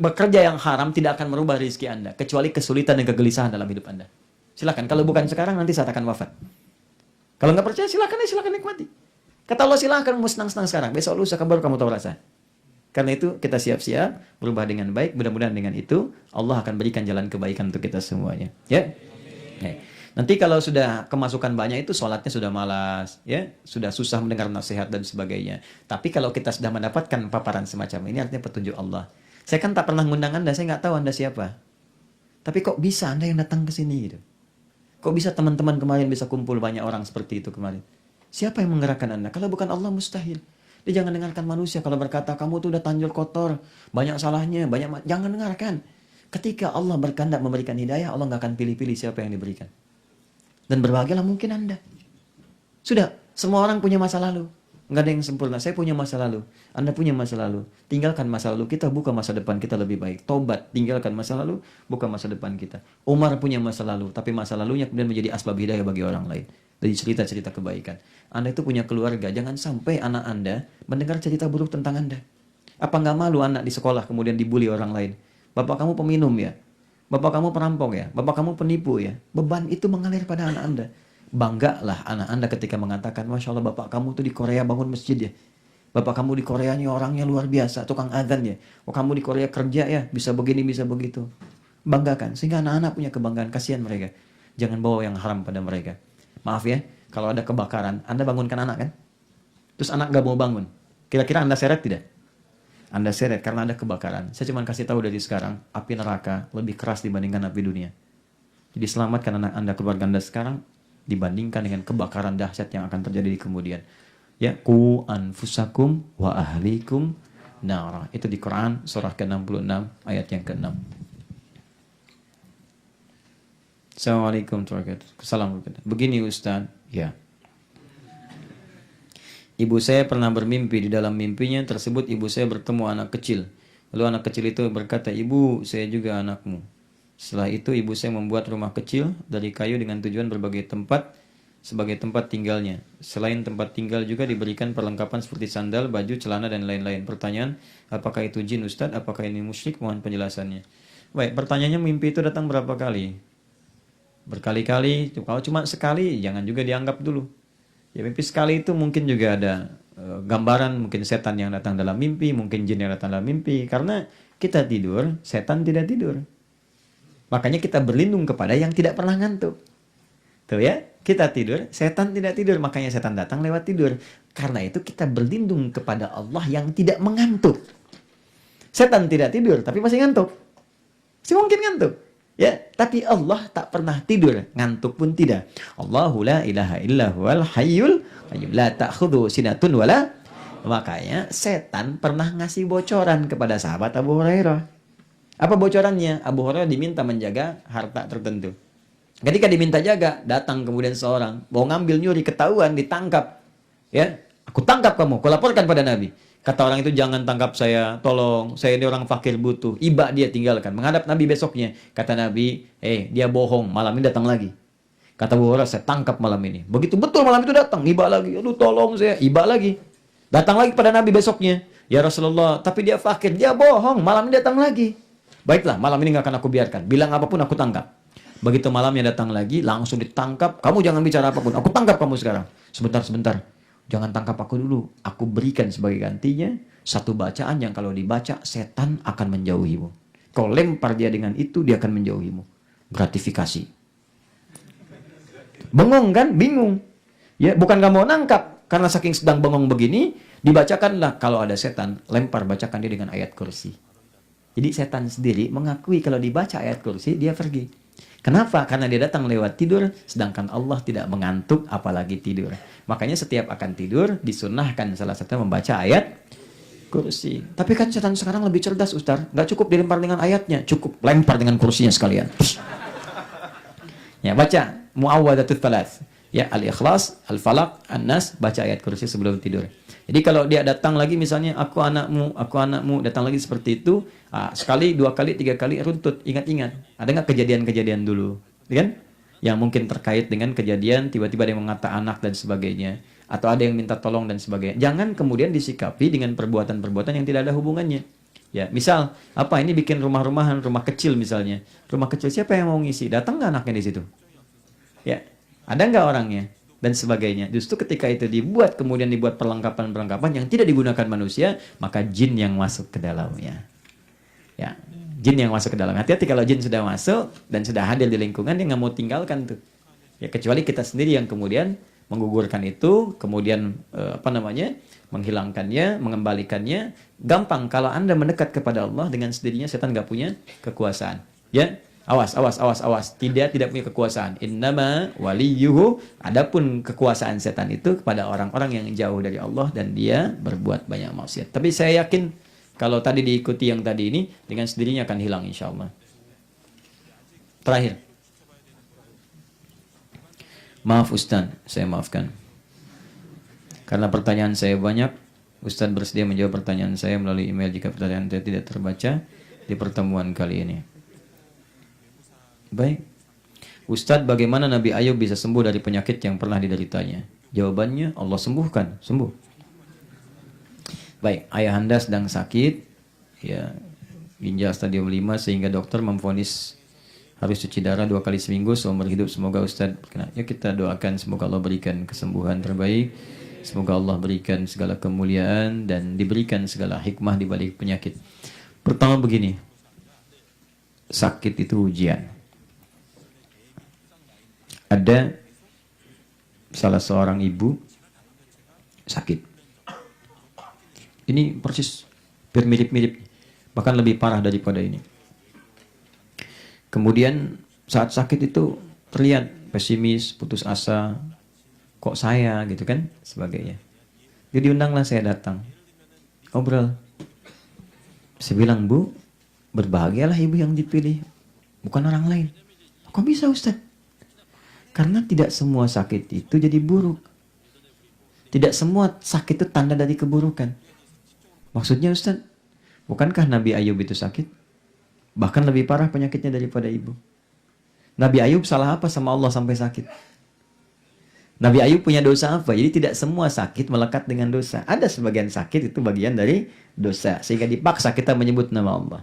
S1: Bekerja yang haram tidak akan merubah rezeki Anda, kecuali kesulitan dan kegelisahan dalam hidup Anda. Silakan, kalau bukan sekarang nanti saat akan wafat. Kalau nggak percaya silakan nikmati. Kata Allah, silakan mau senang-senang sekarang. Besok lusa baru kamu tahu rasa. Karena itu kita siap-siap berubah dengan baik. Mudah-mudahan dengan itu Allah akan berikan jalan kebaikan untuk kita semuanya. Ya. Nanti kalau sudah kemasukan banyak itu sholatnya sudah malas, ya, sudah susah mendengar nasihat dan sebagainya. Tapi kalau kita sudah mendapatkan paparan semacam ini, artinya petunjuk Allah. Saya kan tak pernah ngundang Anda, saya nggak tahu Anda siapa. Tapi kok bisa Anda yang datang ke sini gitu? Kok bisa teman-teman kemarin bisa kumpul banyak orang seperti itu kemarin? Siapa yang menggerakkan Anda? Kalau bukan Allah mustahil. Dia jangan dengarkan manusia kalau berkata kamu tuh udah tanjur kotor, banyak salahnya, jangan dengarkan. Ketika Allah berkehendak memberikan hidayah, Allah nggak akan pilih-pilih siapa yang diberikan. Dan berbahagialah mungkin Anda. Sudah, semua orang punya masa lalu. Nggak ada yang sempurna. Saya punya masa lalu. Anda punya masa lalu. Tinggalkan masa lalu kita, buka masa depan kita lebih baik. Tobat, tinggalkan masa lalu, buka masa depan kita. Umar punya masa lalu, tapi masa lalunya kemudian menjadi asbab hidayah bagi orang lain. Dari cerita-cerita kebaikan. Anda itu punya keluarga, jangan sampai anak Anda mendengar cerita buruk tentang Anda. Apa nggak malu anak di sekolah kemudian dibully orang lain? Bapak kamu peminum ya? Bapak kamu perampok ya? Bapak kamu penipu ya? Beban itu mengalir pada anak Anda. Banggalah anak Anda ketika mengatakan, Masya Allah bapak kamu tuh di Korea bangun masjid ya. Bapak kamu di Korea nya orangnya luar biasa, tukang adzan ya. Oh kamu di Korea kerja ya, bisa begini, bisa begitu. Banggakan, sehingga anak-anak punya kebanggaan, kasihan mereka. Jangan bawa yang haram pada mereka. Maaf ya, kalau ada kebakaran, Anda bangunkan anak kan? Terus anak gak mau bangun. Kira-kira Anda seret tidak? Anda seret karena ada kebakaran. Saya cuma kasih tahu dari sekarang, api neraka lebih keras dibandingkan api dunia. Jadi selamatkan anak Anda, keluarga Anda sekarang dibandingkan dengan kebakaran dahsyat yang akan terjadi di kemudian. Ya, ku anfusakum wa ahlikum nara. Itu di Quran surah ke-66 ayat yang ke-6. Assalamualaikum warahmatullahi wabarakatuh. Begini Ustaz, ya. Ibu saya pernah bermimpi, di dalam mimpinya tersebut ibu saya bertemu anak kecil. Lalu anak kecil itu berkata, ibu saya juga anakmu. Setelah itu ibu saya membuat rumah kecil dari kayu dengan tujuan berbagai tempat sebagai tempat tinggalnya. Selain tempat tinggal juga diberikan perlengkapan seperti sandal, baju, celana dan lain-lain. Pertanyaan, apakah itu jin Ustadz? Apakah ini musyrik? Mohon penjelasannya. Baik, pertanyaannya mimpi itu datang berapa kali? Berkali-kali. Kalau cuma sekali jangan juga dianggap dulu. Ya mimpi sekali itu mungkin juga ada gambaran mungkin setan yang datang dalam mimpi, mungkin jin yang datang dalam mimpi. Karena kita tidur, setan tidak tidur. Makanya kita berlindung kepada yang tidak pernah ngantuk. Tuh ya, kita tidur, setan tidak tidur. Makanya setan datang lewat tidur. Karena itu kita berlindung kepada Allah yang tidak mengantuk. Setan tidak tidur, tapi masih ngantuk. Masih mungkin ngantuk. Ya, tapi Allah tak pernah tidur, ngantuk pun tidak. Allahu la ilaha illa huwal hayyul qayyum la ta'khudhu sinatun wala. Makanya setan pernah ngasih bocoran kepada sahabat Abu Hurairah. Apa bocorannya? Abu Hurairah diminta menjaga harta tertentu. Ketika diminta jaga, datang kemudian seorang mau ngambil nyuri, ketahuan, ditangkap. Ya, aku tangkap kamu, aku laporkan pada Nabi. Kata orang itu, jangan tangkap saya, tolong, saya ini orang fakir butuh. Iba dia tinggalkan, menghadap Nabi besoknya. Kata Nabi, dia bohong, malam ini datang lagi. Kata Abu Hurairah, saya tangkap malam ini. Begitu betul malam itu datang, iba lagi. Aduh tolong saya, iba lagi. Datang lagi pada Nabi besoknya. Ya Rasulullah, tapi dia fakir, dia bohong, malam ini datang lagi. Baiklah, malam ini gak akan aku biarkan. Bilang apapun aku tangkap. Begitu malamnya datang lagi, langsung ditangkap. Kamu jangan bicara apapun, aku tangkap kamu sekarang. Sebentar. Jangan tangkap aku dulu. Aku berikan sebagai gantinya satu bacaan yang kalau dibaca setan akan menjauhimu. Kau lempar dia dengan itu, dia akan menjauhimu. Gratifikasi. Bengong kan? Bingung. Ya, bukan gak mau nangkap. Karena saking sedang bengong begini, dibacakanlah kalau ada setan, lempar bacakan dia dengan ayat kursi. Jadi setan sendiri mengakui kalau dibaca ayat kursi, dia pergi. Kenapa? Karena dia datang lewat tidur, sedangkan Allah tidak mengantuk apalagi tidur. Makanya setiap akan tidur, disunahkan salah satu membaca ayat kursi. Tapi kan setan sekarang lebih cerdas Ustaz. Gak cukup dilempar dengan ayatnya, cukup lempar dengan kursinya sekalian. Ya, baca Muawwadatul Thalath. Ya, Al-Ikhlas, Al-Falaq, An-Nas, baca ayat kursi sebelum tidur. Jadi kalau dia datang lagi misalnya, aku anakmu, datang lagi seperti itu, sekali, dua kali, tiga kali, runtut, ingat-ingat. Ada nggak kejadian-kejadian dulu? Kan? Yang mungkin terkait dengan kejadian, tiba-tiba ada yang mengata anak dan sebagainya. Atau ada yang minta tolong dan sebagainya. Jangan kemudian disikapi dengan perbuatan-perbuatan yang tidak ada hubungannya. Ya, misal, apa ini bikin rumah-rumahan, rumah kecil misalnya. Rumah kecil siapa yang mau ngisi? Datang nggak anaknya di situ? Ya, ada nggak orangnya? Dan sebagainya. Justru ketika itu kemudian dibuat perlengkapan-perlengkapan yang tidak digunakan manusia, maka jin yang masuk ke dalamnya. Ya, jin yang masuk ke dalam. Hati-hati kalau jin sudah masuk dan sudah hadir di lingkungan, dia nggak mau tinggalkan tuh. Ya kecuali kita sendiri yang kemudian menggugurkan itu, kemudian menghilangkannya, mengembalikannya. Gampang kalau Anda mendekat kepada Allah dengan sendirinya, setan nggak punya kekuasaan. Ya, awas. Tidak punya kekuasaan. Innama waliyuhu. Adapun kekuasaan setan itu kepada orang-orang yang jauh dari Allah dan dia berbuat banyak maksiat. Tapi saya yakin kalau tadi diikuti yang tadi ini, dengan sendirinya akan hilang insya Allah. Terakhir. Maaf Ustaz, saya maafkan. Karena pertanyaan saya banyak, Ustaz bersedia menjawab pertanyaan saya melalui email jika pertanyaan saya tidak terbaca di pertemuan kali ini. Baik. Ustaz, bagaimana Nabi Ayub bisa sembuh dari penyakit yang pernah dideritanya? Jawabannya, Allah sembuhkan, sembuh. Baik, ayahanda sedang sakit, ya, ginjal stadium 5 sehingga dokter memvonis harus cuci darah 2 kali seminggu seumur hidup. Semoga Ustaz berkenan. Ya, kita doakan semoga Allah berikan kesembuhan terbaik. Semoga Allah berikan segala kemuliaan dan diberikan segala hikmah di balik penyakit. Pertama begini, sakit itu ujian. Ada salah seorang ibu sakit. Ini persis mirip-mirip, bahkan lebih parah daripada ini. Kemudian saat sakit itu terlihat pesimis, putus asa, kok saya gitu kan, sebagainya. Jadi undanglah saya datang, ngobrol. Saya bilang, Bu, berbahagialah ibu yang dipilih, bukan orang lain. Kok bisa Ustaz? Karena tidak semua sakit itu jadi buruk. Tidak semua sakit itu tanda dari keburukan. Maksudnya Ustaz, bukankah Nabi Ayub itu sakit? Bahkan lebih parah penyakitnya daripada ibu. Nabi Ayub salah apa sama Allah sampai sakit? Nabi Ayub punya dosa apa? Jadi tidak semua sakit melekat dengan dosa. Ada sebagian sakit itu bagian dari dosa. Sehingga dipaksa kita menyebut nama Allah.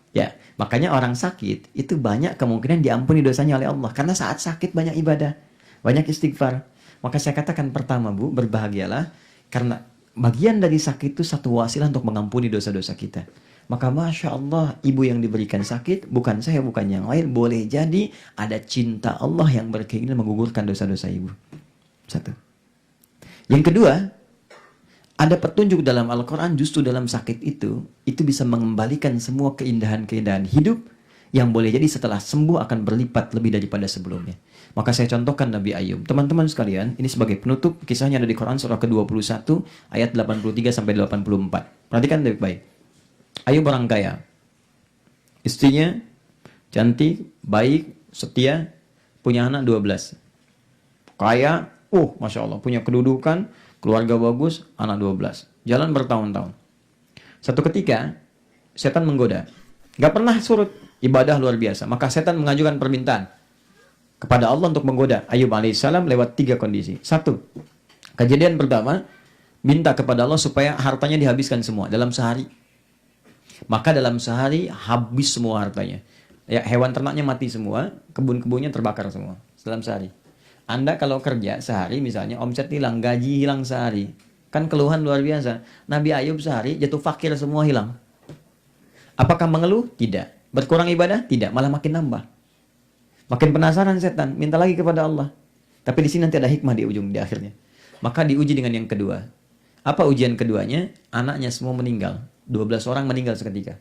S1: Ya, makanya orang sakit itu banyak kemungkinan diampuni dosanya oleh Allah. Karena saat sakit banyak ibadah, banyak istighfar. Maka saya katakan pertama, Bu, berbahagialah. Karena bagian dari sakit itu satu wasilah untuk mengampuni dosa-dosa kita. Maka Masya Allah, ibu yang diberikan sakit, bukan saya, bukan yang lain, boleh jadi ada cinta Allah yang berkeinginan menggugurkan dosa-dosa ibu. Satu. Yang kedua, ada petunjuk dalam Al-Quran justru dalam sakit itu bisa mengembalikan semua keindahan-keindahan hidup yang boleh jadi setelah sembuh akan berlipat lebih daripada sebelumnya. Maka saya contohkan Nabi Ayub. Teman-teman sekalian, ini sebagai penutup, kisahnya ada di Quran surah ke-21 ayat 83 sampai 84. Perhatikan baik-baik. Ayub orang kaya. Istrinya cantik, baik, setia, punya anak 12. Kaya, Masya Allah, punya kedudukan, keluarga bagus, anak 12. Jalan bertahun-tahun. Satu ketika, setan menggoda. Gak pernah surut, ibadah luar biasa. Maka setan mengajukan permintaan kepada Allah untuk menggoda Ayub alaihissalam lewat 3 kondisi. 1, kejadian pertama, minta kepada Allah supaya hartanya dihabiskan semua dalam sehari. Maka dalam sehari habis semua hartanya. Ya, hewan ternaknya mati semua, kebun-kebunnya terbakar semua dalam sehari. Anda kalau kerja sehari misalnya omset hilang, gaji hilang sehari. Kan keluhan luar biasa. Nabi Ayub sehari jatuh fakir semua hilang. Apakah mengeluh? Tidak. Berkurang ibadah? Tidak, malah makin nambah. Makin penasaran setan, minta lagi kepada Allah. Tapi di sini nanti ada hikmah di ujung, di akhirnya. Maka diuji dengan yang kedua. Apa ujian keduanya? Anaknya semua meninggal. 12 orang meninggal seketika.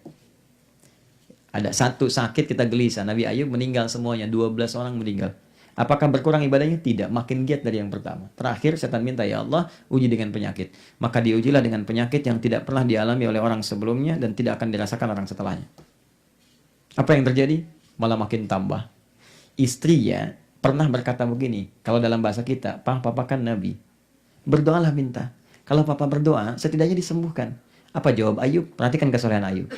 S1: Ada satu sakit kita gelisah. Nabi Ayub meninggal semuanya. 12 orang meninggal. Apakah berkurang ibadahnya? Tidak. Makin giat dari yang pertama. Terakhir setan minta, ya Allah, uji dengan penyakit. Maka diujilah dengan penyakit yang tidak pernah dialami oleh orang sebelumnya dan tidak akan dirasakan orang setelahnya. Apa yang terjadi? Malah makin tambah. Istrinya pernah berkata begini. Kalau dalam bahasa kita, Papa kan Nabi. Berdoalah minta. Kalau Papa berdoa, setidaknya disembuhkan. Apa jawab Ayub? Perhatikan kesolehan Ayub.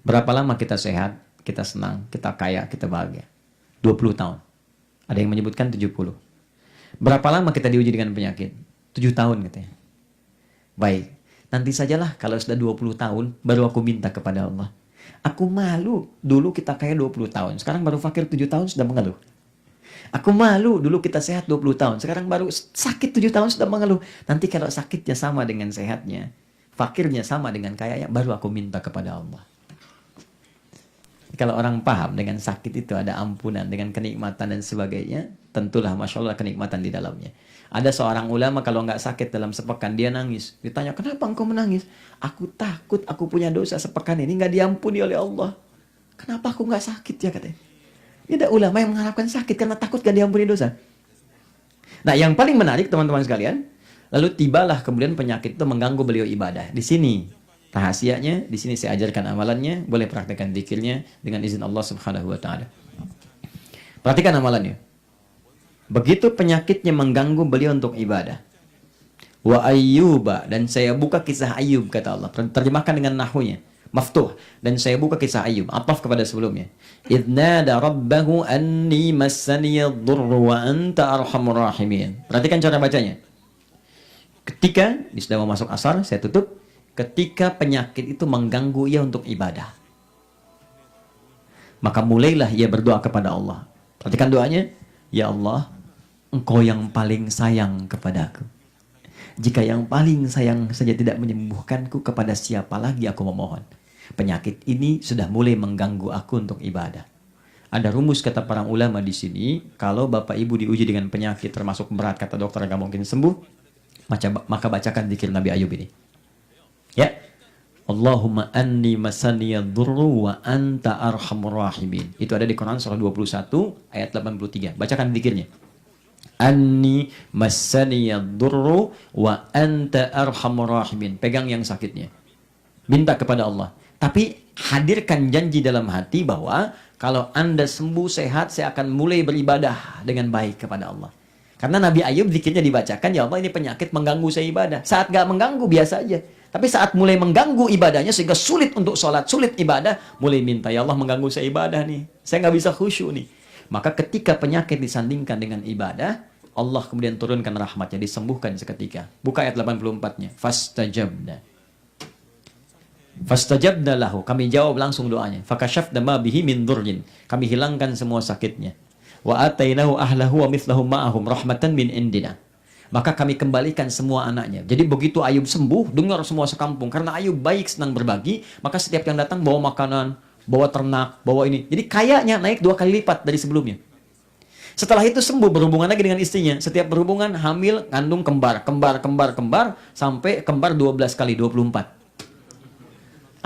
S1: Berapa lama kita sehat, kita senang, kita kaya, kita bahagia? 20 tahun. Ada yang menyebutkan 70. Berapa lama kita diuji dengan penyakit? 7 tahun katanya. Baik, nanti sajalah kalau sudah 20 tahun, baru aku minta kepada Allah. Aku malu, dulu kita kaya 20 tahun, sekarang baru fakir 7 tahun sudah mengeluh. Aku malu, dulu kita sehat 20 tahun. Sekarang baru sakit 7 tahun sudah mengeluh. Nanti kalau sakitnya sama dengan sehatnya, fakirnya sama dengan kayanya, baru aku minta kepada Allah. Kalau orang paham dengan sakit itu ada ampunan, dengan kenikmatan dan sebagainya, tentulah Masya Allah kenikmatan di dalamnya. Ada seorang ulama kalau nggak sakit dalam sepekan, dia nangis. Ditanya, kenapa engkau menangis? Aku takut aku punya dosa sepekan ini nggak diampuni oleh Allah. Kenapa aku nggak sakit ya katanya. Ini ada ulama yang mengharapkan sakit karena takut nggak diampuni dosa. Nah yang paling menarik teman-teman sekalian, lalu tibalah kemudian penyakit itu mengganggu beliau ibadah. Di sini rahasianya, di sini saya ajarkan amalannya, boleh praktekkan zikirnya dengan izin Allah Subhanahu wa taala. Perhatikan amalannya. Begitu penyakitnya mengganggu beliau untuk ibadah. Wa ayyuba, dan saya buka kisah Ayub kata Allah. Terjemahkan dengan nahwunya, maftuh, dan saya buka kisah Ayub, ataf kepada sebelumnya. Idnada rabbahu anni massaniyad-dhurru wa anta arhamur rahimin. Perhatikan cara bacanya. Ketika, ini sudah mau masuk asar, saya tutup. Ketika penyakit itu mengganggu ia untuk ibadah, maka mulailah ia berdoa kepada Allah. Perhatikan doanya. Ya Allah, Engkau yang paling sayang kepadaku. Jika yang paling sayang saja tidak menyembuhkanku, kepada siapa lagi aku memohon? Penyakit ini sudah mulai mengganggu aku untuk ibadah. Ada rumus kata para ulama di sini, kalau bapak ibu diuji dengan penyakit termasuk berat, kata dokter nggak mungkin sembuh, maka bacakan zikir Nabi Ayub ini. Ya, Allahumma anni masaniyad-dhurru wa anta arhamur rahimin. Itu ada di Quran surah 21 ayat 83. Bacakan zikirnya. Anni masaniyad-dhurru wa anta arhamur rahimin. Pegang yang sakitnya. Minta kepada Allah. Tapi hadirkan janji dalam hati bahwa kalau Anda sembuh sehat, saya akan mulai beribadah dengan baik kepada Allah. Karena Nabi Ayub zikirnya dibacakan, ya Allah ini penyakit mengganggu saya ibadah. Saat gak mengganggu biasa aja. Tapi saat mulai mengganggu ibadahnya sehingga sulit untuk sholat, sulit ibadah, mulai minta, ya Allah mengganggu saya ibadah nih. Saya nggak bisa khusyuk nih. Maka ketika penyakit disandingkan dengan ibadah, Allah kemudian turunkan rahmatnya, disembuhkan seketika. Buka ayat 84-nya. Fastajabna. Fastajabna lahu. Kami jawab langsung doanya. Fakashafna ma bihi min dhurrin. Kami hilangkan semua sakitnya. Wa atainahu ahlahu wa mithlahum ma'ahum rahmatan min indina. Maka kami kembalikan semua anaknya. Jadi begitu Ayub sembuh, dengar semua sekampung. Karena Ayub baik, senang berbagi, maka setiap yang datang bawa makanan, bawa ternak, bawa ini. Jadi kayanya naik 2 kali lipat dari sebelumnya. Setelah itu sembuh, berhubungan lagi dengan istrinya. Setiap berhubungan, hamil, kandung kembar, sampai kembar 12 kali, 24.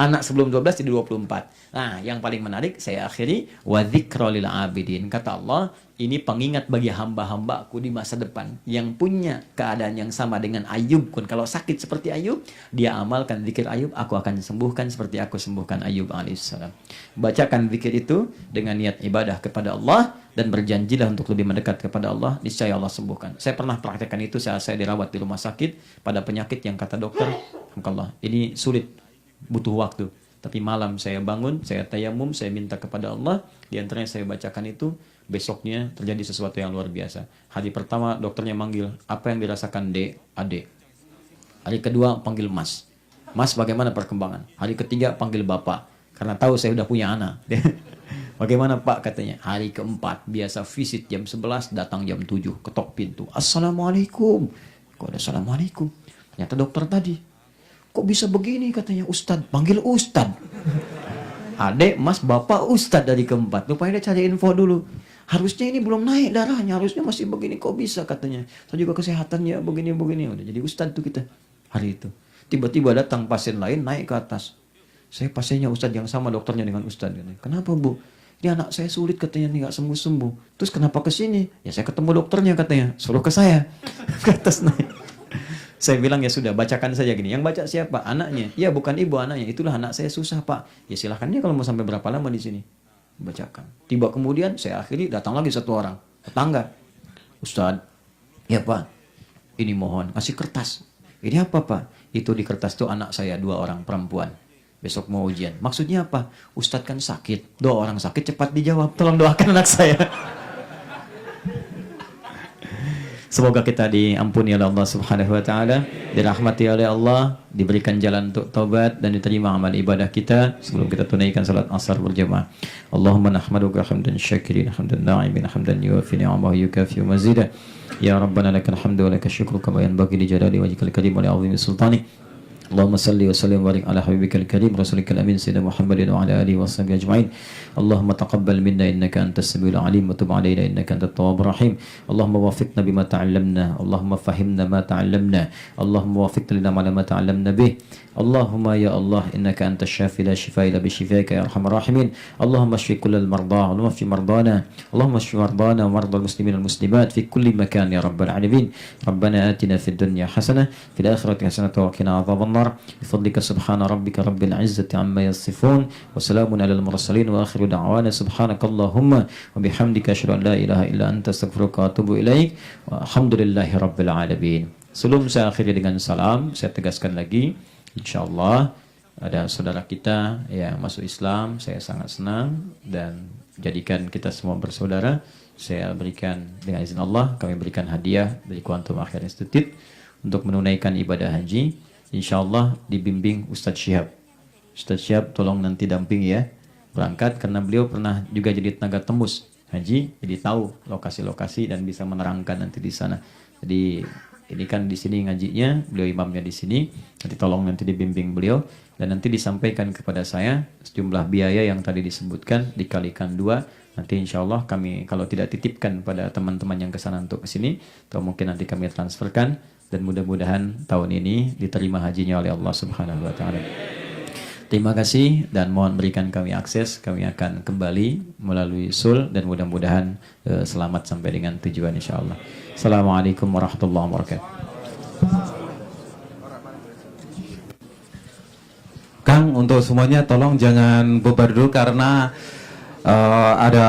S1: Anak sebelum 12 jadi 24. Nah, yang paling menarik saya akhiri, wa dzikra lil abidin. Kata Allah, ini pengingat bagi hamba-hambaku di masa depan yang punya keadaan yang sama dengan Ayub pun. Kalau sakit seperti Ayub, dia amalkan zikir Ayub, aku akan sembuhkan seperti aku sembuhkan Ayub alaihissalam. Bacakan zikir itu dengan niat ibadah kepada Allah dan berjanjilah untuk lebih mendekat kepada Allah, niscaya Allah sembuhkan. Saya pernah praktekkan itu saat saya dirawat di rumah sakit pada penyakit yang kata dokter, Allah, ini sulit, butuh waktu. Tapi malam saya bangun, saya tayamum, saya minta kepada Allah, di antaranya saya bacakan itu, besoknya terjadi sesuatu yang luar biasa. Hari pertama dokternya manggil, apa yang dirasakan Dek? Adek. Hari kedua panggil Mas. Mas bagaimana perkembangan? Hari ketiga panggil Bapak, karena tahu saya udah punya anak. Bagaimana Pak katanya? Hari keempat, biasa visit jam 11, datang jam 7, ketok pintu. Assalamualaikum. Kok ada Assalamualaikum? Ternyata dokter tadi. Kok bisa begini katanya Ustad, panggil Ustad. Adek, Mas, Bapak, Ustad dari keempat. Lupa dia cari info dulu. Harusnya ini belum naik darahnya, harusnya masih begini. Kok bisa katanya? Saya juga kesehatannya begini-begini. Udah jadi Ustad tuh kita hari itu. Tiba-tiba datang pasien lain naik ke atas. Saya pasiennya Ustad yang sama dokternya dengan Ustad. Kenapa Bu? Ini anak saya sulit katanya nih, gak sembuh-sembuh. Terus kenapa ke sini? Ya saya ketemu dokternya katanya. Suruh ke saya. Ke atas naik. Saya bilang ya sudah, bacakan saja gini. Yang baca siapa? Anaknya. Ya bukan ibu anaknya. Itulah anak saya susah Pak. Ya silahkan dia kalau mau sampai berapa lama di sini. Bacakan. Tiba kemudian saya akhiri datang lagi satu orang. Tetangga. Ustaz. Ya Pak. Ini mohon. Kasih kertas. Ini apa Pak? Itu di kertas itu anak saya 2 orang perempuan. Besok mau ujian. Maksudnya apa? Ustaz kan sakit. 2 orang sakit cepat dijawab. Tolong doakan anak saya. Semoga kita diampuni oleh Allah Subhanahu wa taala, dirahmati oleh Allah, diberikan jalan untuk taubat dan diterima amal ibadah kita sebelum kita tunaikan salat asar berjamaah. Allahumma nahmaduka hamdan syakirin, hamdan na'imin, hamdan yuwafi ni'amahu yukafi mazidah. Ya Rabbana lakal hamdu wa lakal syukru kama yanbaghi li jalali wajhikal karim wa li 'azimi sultani. Allahumma salli wa sallim wa barik ala habibikal karim rasulika al-amin sayyidina Muhammadin wa ala alihi wa sahbihi ajma'in. Allahumma taqabbal minna innaka antas samiul alim wa tub alaina innaka antat tawwabur rahim. Allahumma wafiqna bima ta'allamna, Allahumma fahimna ma ta'allamna, Allahumma wafiqna lana ma ta'allamna bih. Allahumma ya Allah innaka antas syafi la shifaa illa bi shifaika ya arhamar rahimin. Allahumma shfi kullal marda, Allahumma shfi mardana, Allahumma shfi mardana wa mardal muslimin wal muslimat fi kulli makan ya rabbal alamin. Rabbana atina fid dunya hasanah fil akhirati hasanah wa qina adzabannar. بفضلك سبحان ربك رب العزة عما يصفون وسلام على المرسلين وآخر دعوانا سبحانك اللهم وبحمدك أشهد أن لا إله إلا أنت أستغفرك وأتوب إليك والحمد لله رب العالمين. Sebelum saya akhiri dengan salam, saya tegaskan lagi, insyaallah ada saudara kita yang masuk Islam, saya sangat senang dan jadikan kita semua bersaudara. Saya berikan dengan izin Allah, kami berikan hadiah dari Quantum Akhir Institute untuk menunaikan ibadah haji. InsyaAllah dibimbing Ustadz Syihab. Ustadz Syihab tolong nanti damping ya berangkat, karena beliau pernah juga jadi tenaga tembus haji, jadi tahu lokasi-lokasi dan bisa menerangkan nanti di sana. Jadi ini kan di sini ngajinya, beliau imamnya di sini. Nanti tolong nanti dibimbing beliau dan nanti disampaikan kepada saya sejumlah biaya yang tadi disebutkan dikalikan 2. Nanti insyaallah kami kalau tidak titipkan pada teman-teman yang kesana untuk kesini, atau mungkin nanti kami transferkan. Dan mudah-mudahan tahun ini diterima hajinya oleh Allah Subhanahu wa taala. Terima kasih dan mohon berikan kami akses, kami akan kembali melalui Sul dan mudah-mudahan selamat sampai dengan tujuan insyaallah. Assalamualaikum warahmatullahi wabarakatuh.
S2: Kang, untuk semuanya tolong jangan bubar dulu karena ada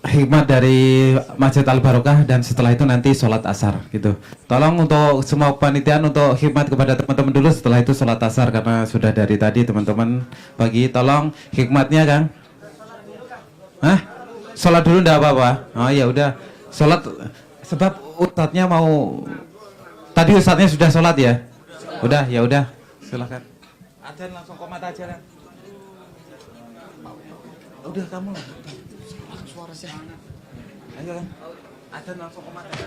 S2: hikmat dari Masjid Al Barokah dan setelah itu nanti sholat asar gitu. Tolong untuk semua panitiaan untuk hikmat kepada teman-teman dulu, setelah itu sholat asar karena sudah dari tadi teman-teman pagi. Tolong hikmatnya Kang. Hah? Sholat dulu enggak apa-apa? Oh ya udah. Sholat sebab ustadznya mau, tadi ustadznya sudah sholat ya? Udah ya udah. Silakan. Adzan langsung komat aja kan. Udah kamu lah. Suara saya. Ayo kan. Adzan langsung komat aja.